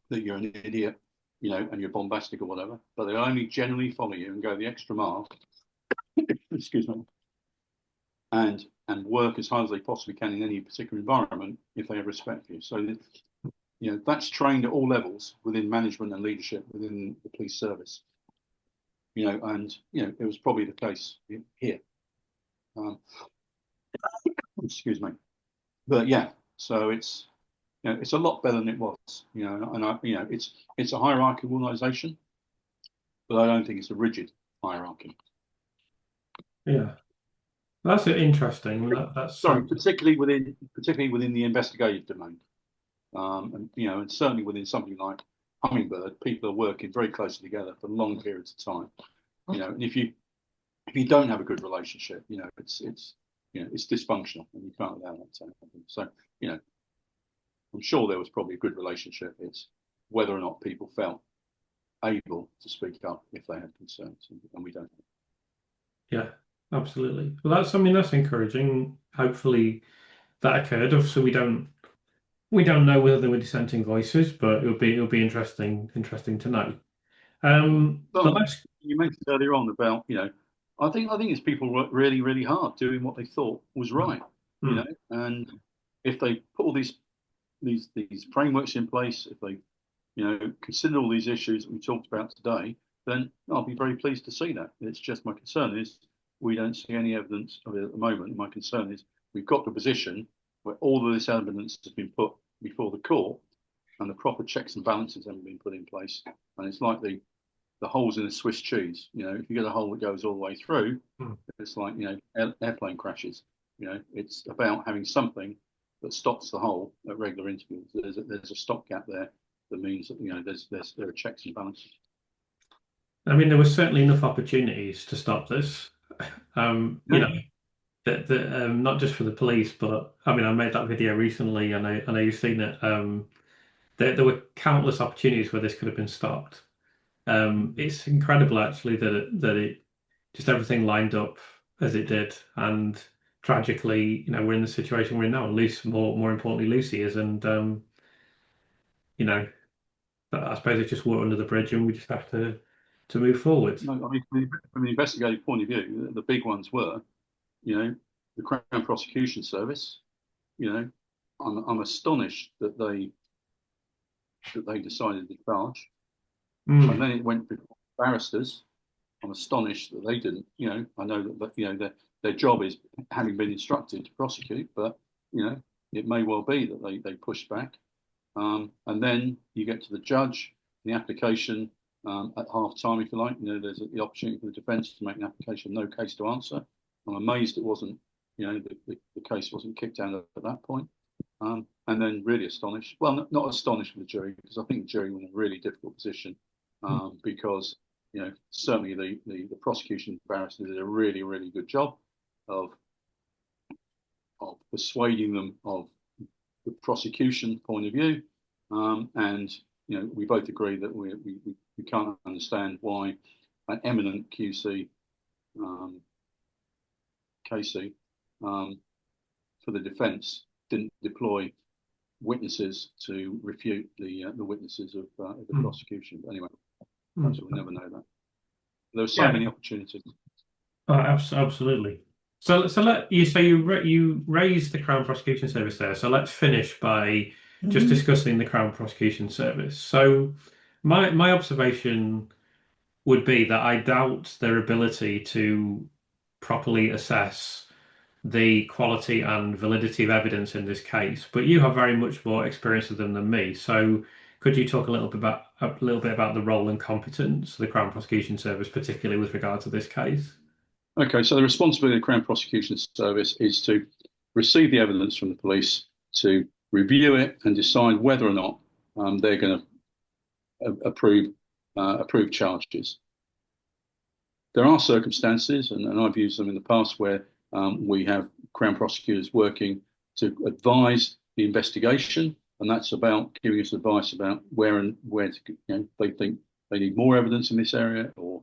that you're an idiot, and you're bombastic or whatever, but they'll only generally follow you and go the extra mile, excuse me, and work as hard as they possibly can in any particular environment if they have respect for you. So, that's trained at all levels within management and leadership within the police service. And it was probably the case here. Excuse me, but yeah, so it's it's a lot better than it was. And it's a hierarchical organisation, but I don't think it's a rigid hierarchy. Yeah, that's interesting. That's Sorry, particularly within the investigative domain, and certainly within something like Hummingbird, people are working very closely together for long periods of time. And if you don't have a good relationship, it's dysfunctional, and you can't allow that to happen. So, I'm sure there was probably a good relationship. It's whether or not people felt able to speak up if they had concerns, and we don't. Yeah, absolutely. Well, that's encouraging. Hopefully that occurred. Obviously, we don't know whether there were dissenting voices, but it'll be interesting to know. The Well, last, you mentioned earlier on about, I think it's people worked really, really hard doing what they thought was right, mm, and if they put all these frameworks in place, if they, consider all these issues that we talked about today, then I'll be very pleased to see that. It's just my concern is we don't see any evidence of it at the moment. My concern is we've got to a position where all of this evidence has been put before the court and the proper checks and balances haven't been put in place. And it's like the holes in a Swiss cheese. If you get a hole that goes all the way through, mm, it's like, airplane crashes. It's about having something that stops the hole at regular intervals. There's a stopgap there that means that there are checks and balances. I mean, there were certainly enough opportunities to stop this. Yeah. That not just for the police, but I mean, I made that video recently, and I know you've seen it. There were countless opportunities where this could have been stopped. It's incredible actually that it just everything lined up as it did, and tragically, we're in the situation we're in now. Lucy, more importantly, Lucy is, and you know, but I suppose it's just water under the bridge, and we just have to move forward. No, I mean, from the investigative point of view, the big ones were, the Crown Prosecution Service. I'm astonished that they decided to charge, and then it went before barristers. I'm astonished that they didn't. I know that their job is having been instructed to prosecute, but it may well be that they pushed back, and then you get to the judge, the application at half time, if you like. There's the opportunity for the defence to make an application, no case to answer. I'm amazed it wasn't, the case wasn't kicked out at that point. And then really astonished. Well, not astonished with the jury, because I think the jury were in a really difficult position, because certainly the prosecution barrister did a really, really good job of persuading them of the prosecution point of view, and we both agree that we can't understand why an eminent QC Casey for the defence didn't deploy witnesses to refute the witnesses of the prosecution. But anyway, perhaps we'll never know that. There were so many opportunities. Absolutely. So let you say you raised the Crown Prosecution Service there. So let's finish by just discussing the Crown Prosecution Service. So my observation would be that I doubt their ability to properly assess the quality and validity of evidence in this case. But you have very much more experience with them than me. So could you talk a little bit about the role and competence of the Crown Prosecution Service, particularly with regard to this case? Okay, so the responsibility of the Crown Prosecution Service is to receive the evidence from the police, to review it and decide whether or not they're going to approve charges. There are circumstances, and I've used them in the past, where we have Crown prosecutors working to advise the investigation, and that's about giving us advice about where they think they need more evidence in this area, or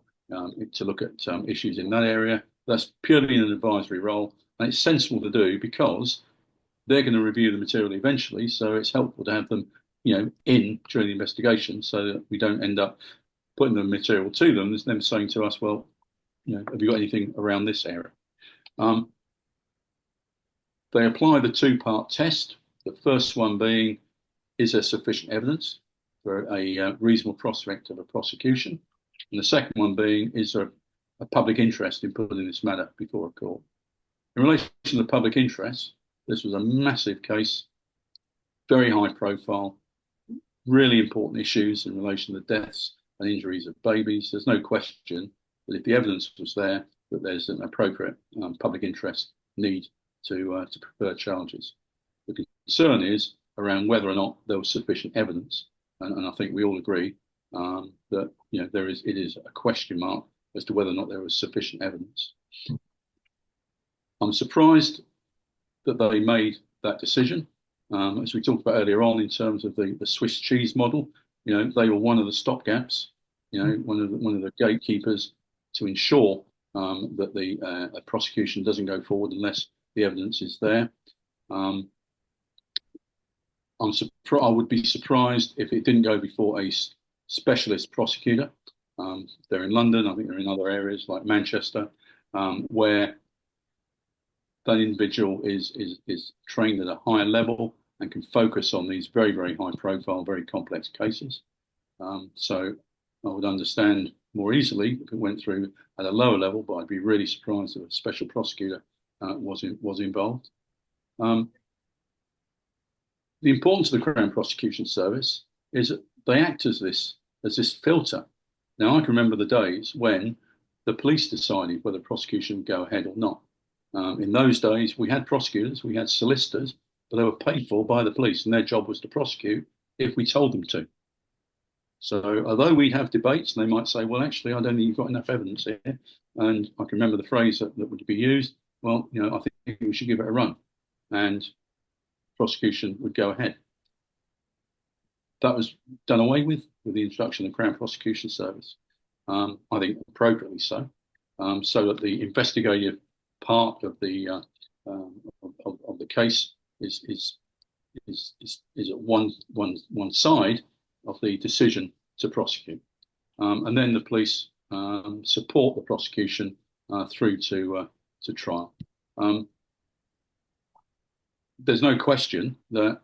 to look at issues in that area. That's purely in an advisory role, and it's sensible to do because they're going to review the material eventually. So it's helpful to have them, in during the investigation, so that we don't end up putting the material to them. There's them saying to us, "Well, have you got anything around this area?" They apply the two-part test. The first one being, is there sufficient evidence for a reasonable prospect of a prosecution? And the second one being, is there a public interest in putting this matter before a court? In relation to the public interest, this was a massive case, very high profile, really important issues in relation to deaths and injuries of babies. There's no question that if the evidence was there, that there's an appropriate public interest need to prefer charges. The concern is around whether or not there was sufficient evidence, and I think we all agree that it is a question mark as to whether or not there was sufficient evidence. I'm surprised that they made that decision. As we talked about earlier on, in terms of the Swiss cheese model, they were one of the stopgaps, one of the gatekeepers to ensure that the prosecution doesn't go forward unless the evidence is there. I would be surprised if it didn't go before a specialist prosecutor. They're in London. I think they're in other areas like Manchester, where that individual is trained at a higher level and can focus on these very, very high profile, very complex cases. So I would understand more easily if it went through at a lower level, but I'd be really surprised if a special prosecutor was involved. The importance of the Crown Prosecution Service is that they act as this filter. Now, I can remember the days when the police decided whether prosecution would go ahead or not. In those days, we had prosecutors, we had solicitors, but they were paid for by the police, and their job was to prosecute if we told them to. So although we have debates, they might say, well, actually, I don't think you've got enough evidence here. And I can remember the phrase that would be used, well, I think we should give it a run. And prosecution would go ahead. That was done away with the introduction of the Crown Prosecution Service. I think appropriately so, so that the investigative part of the case is at one side of the decision to prosecute, and then the police support the prosecution through to trial. There's no question that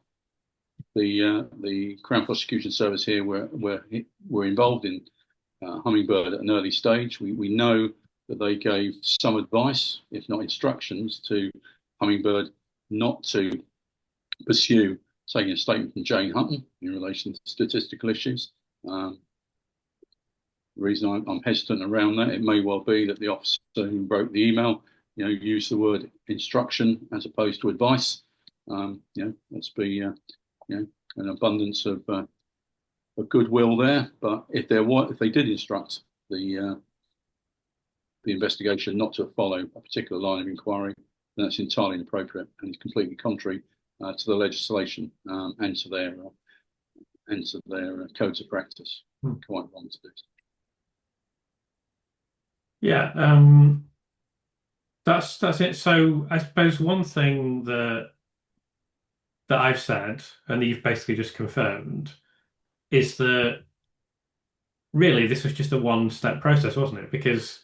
the Crown Prosecution Service here were involved in Hummingbird at an early stage. We know that they gave some advice, if not instructions, to Hummingbird not to pursue taking a statement from Jane Hutton in relation to statistical issues. The reason I'm hesitant around that, it may well be that the officer who wrote the email, used the word instruction as opposed to advice. Let's be, an abundance of goodwill there. But if they did instruct the investigation not to follow a particular line of inquiry, then that's entirely inappropriate and is completely contrary to the legislation and to their codes of practice. Quite wrong to do. Yeah, that's it. So I suppose one thing that I've said, and you've basically just confirmed, is that really this was just a one-step process, wasn't it? Because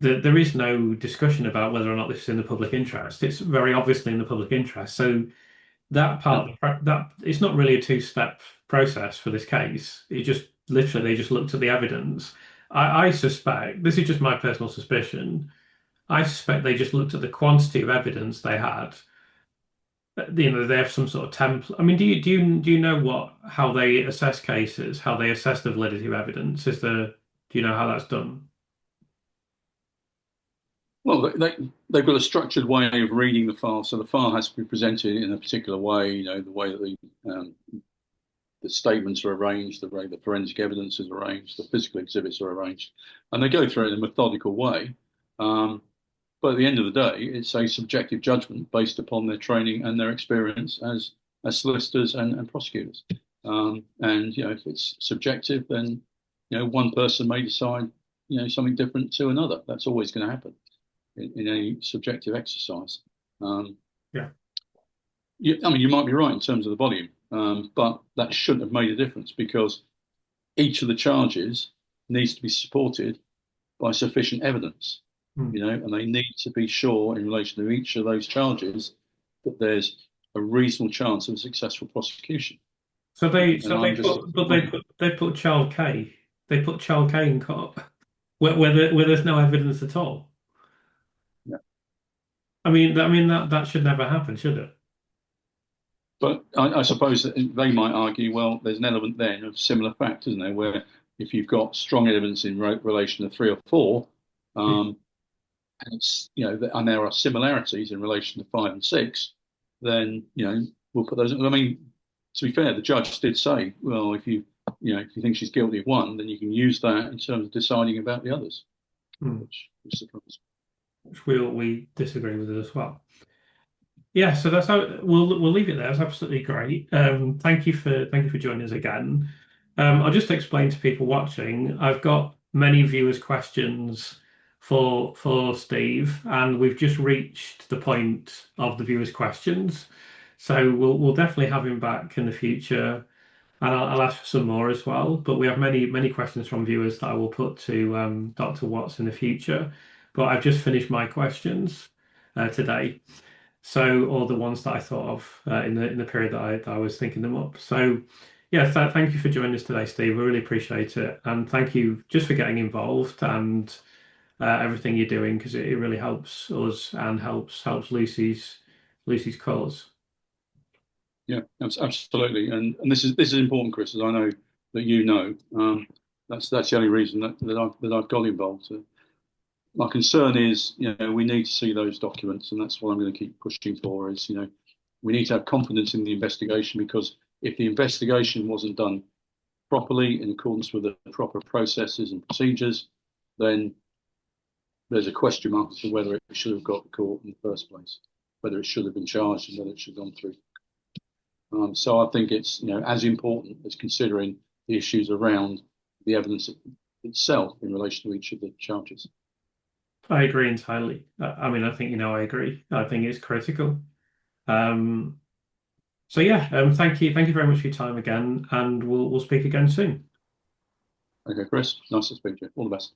there is no discussion about whether or not this is in the public interest. It's very obviously in the public interest. So that part, that it's not really a two-step process for this case. It just literally they just looked at the evidence. I suspect, this is just my personal suspicion, I suspect they just looked at the quantity of evidence they had. They have some sort of template. I mean, do you know how they assess cases, how they assess the validity of evidence? Do you know how that's done? Well, they've got a structured way of reading the file, so the file has to be presented in a particular way. You know, the way that the statements are arranged, the way the forensic evidence is arranged, the physical exhibits are arranged, and they go through it in a methodical way. But at the end of the day, it's a subjective judgment based upon their training and their experience as solicitors and prosecutors. And you know, if it's subjective, then you know one person may decide something different to another. That's always going to happen in any subjective exercise. Yeah. I mean, you might be right in terms of the volume, but that shouldn't have made a difference because each of the charges needs to be supported by sufficient evidence, Hmm. and they need to be sure in relation to each of those charges that there's a reasonable chance of a successful prosecution. So they And I'm just, they put child K. They put child K in court where there's no evidence at all. yeah. I mean that should never happen, should it? But I suppose that they might argue, well, there's an element then of similar fact, isn't there, where if you've got strong evidence in relation to three or four, Hmm. and it's and there are similarities in relation to five and six, then we'll put those. I mean, to be fair, the judge did say, well, if you think she's guilty of one, then you can use that in terms of deciding about the others, Hmm. which surprised Which we disagree with it as well. Yeah, so that's how we'll leave it there. It's absolutely great. Thank you for joining us again. I'll just explain to people watching. I've got many viewers' questions for Steve, and we've just reached the point of the viewers' questions. So we'll definitely have him back in the future, and I'll ask for some more as well. But we have many questions from viewers that I will put to Dr. Watts in the future. But I've just finished my questions today. So, or the ones that I thought of in the period that I was thinking them up. So, yeah, thank you for joining us today, Steve. We really appreciate it, and thank you just for getting involved and everything you're doing because it really helps us and helps Lucy's cause. Yeah, absolutely. And this is important, Chris, as I know that you know. That's the only reason that I've got involved. My concern is, we need to see those documents, and that's what I'm going to keep pushing for. Is we need to have confidence in the investigation because if the investigation wasn't done properly in accordance with the proper processes and procedures, then there's a question mark as to whether it should have got to court in the first place, whether it should have been charged and whether it should have gone through. So I think it's as important as considering the issues around the evidence itself in relation to each of the charges. I agree entirely. I mean, I think I agree. I think it's critical. Um, so yeah, thank you very much for your time again, and we'll speak again soon. Okay, Chris, nice to speak to you. All the best.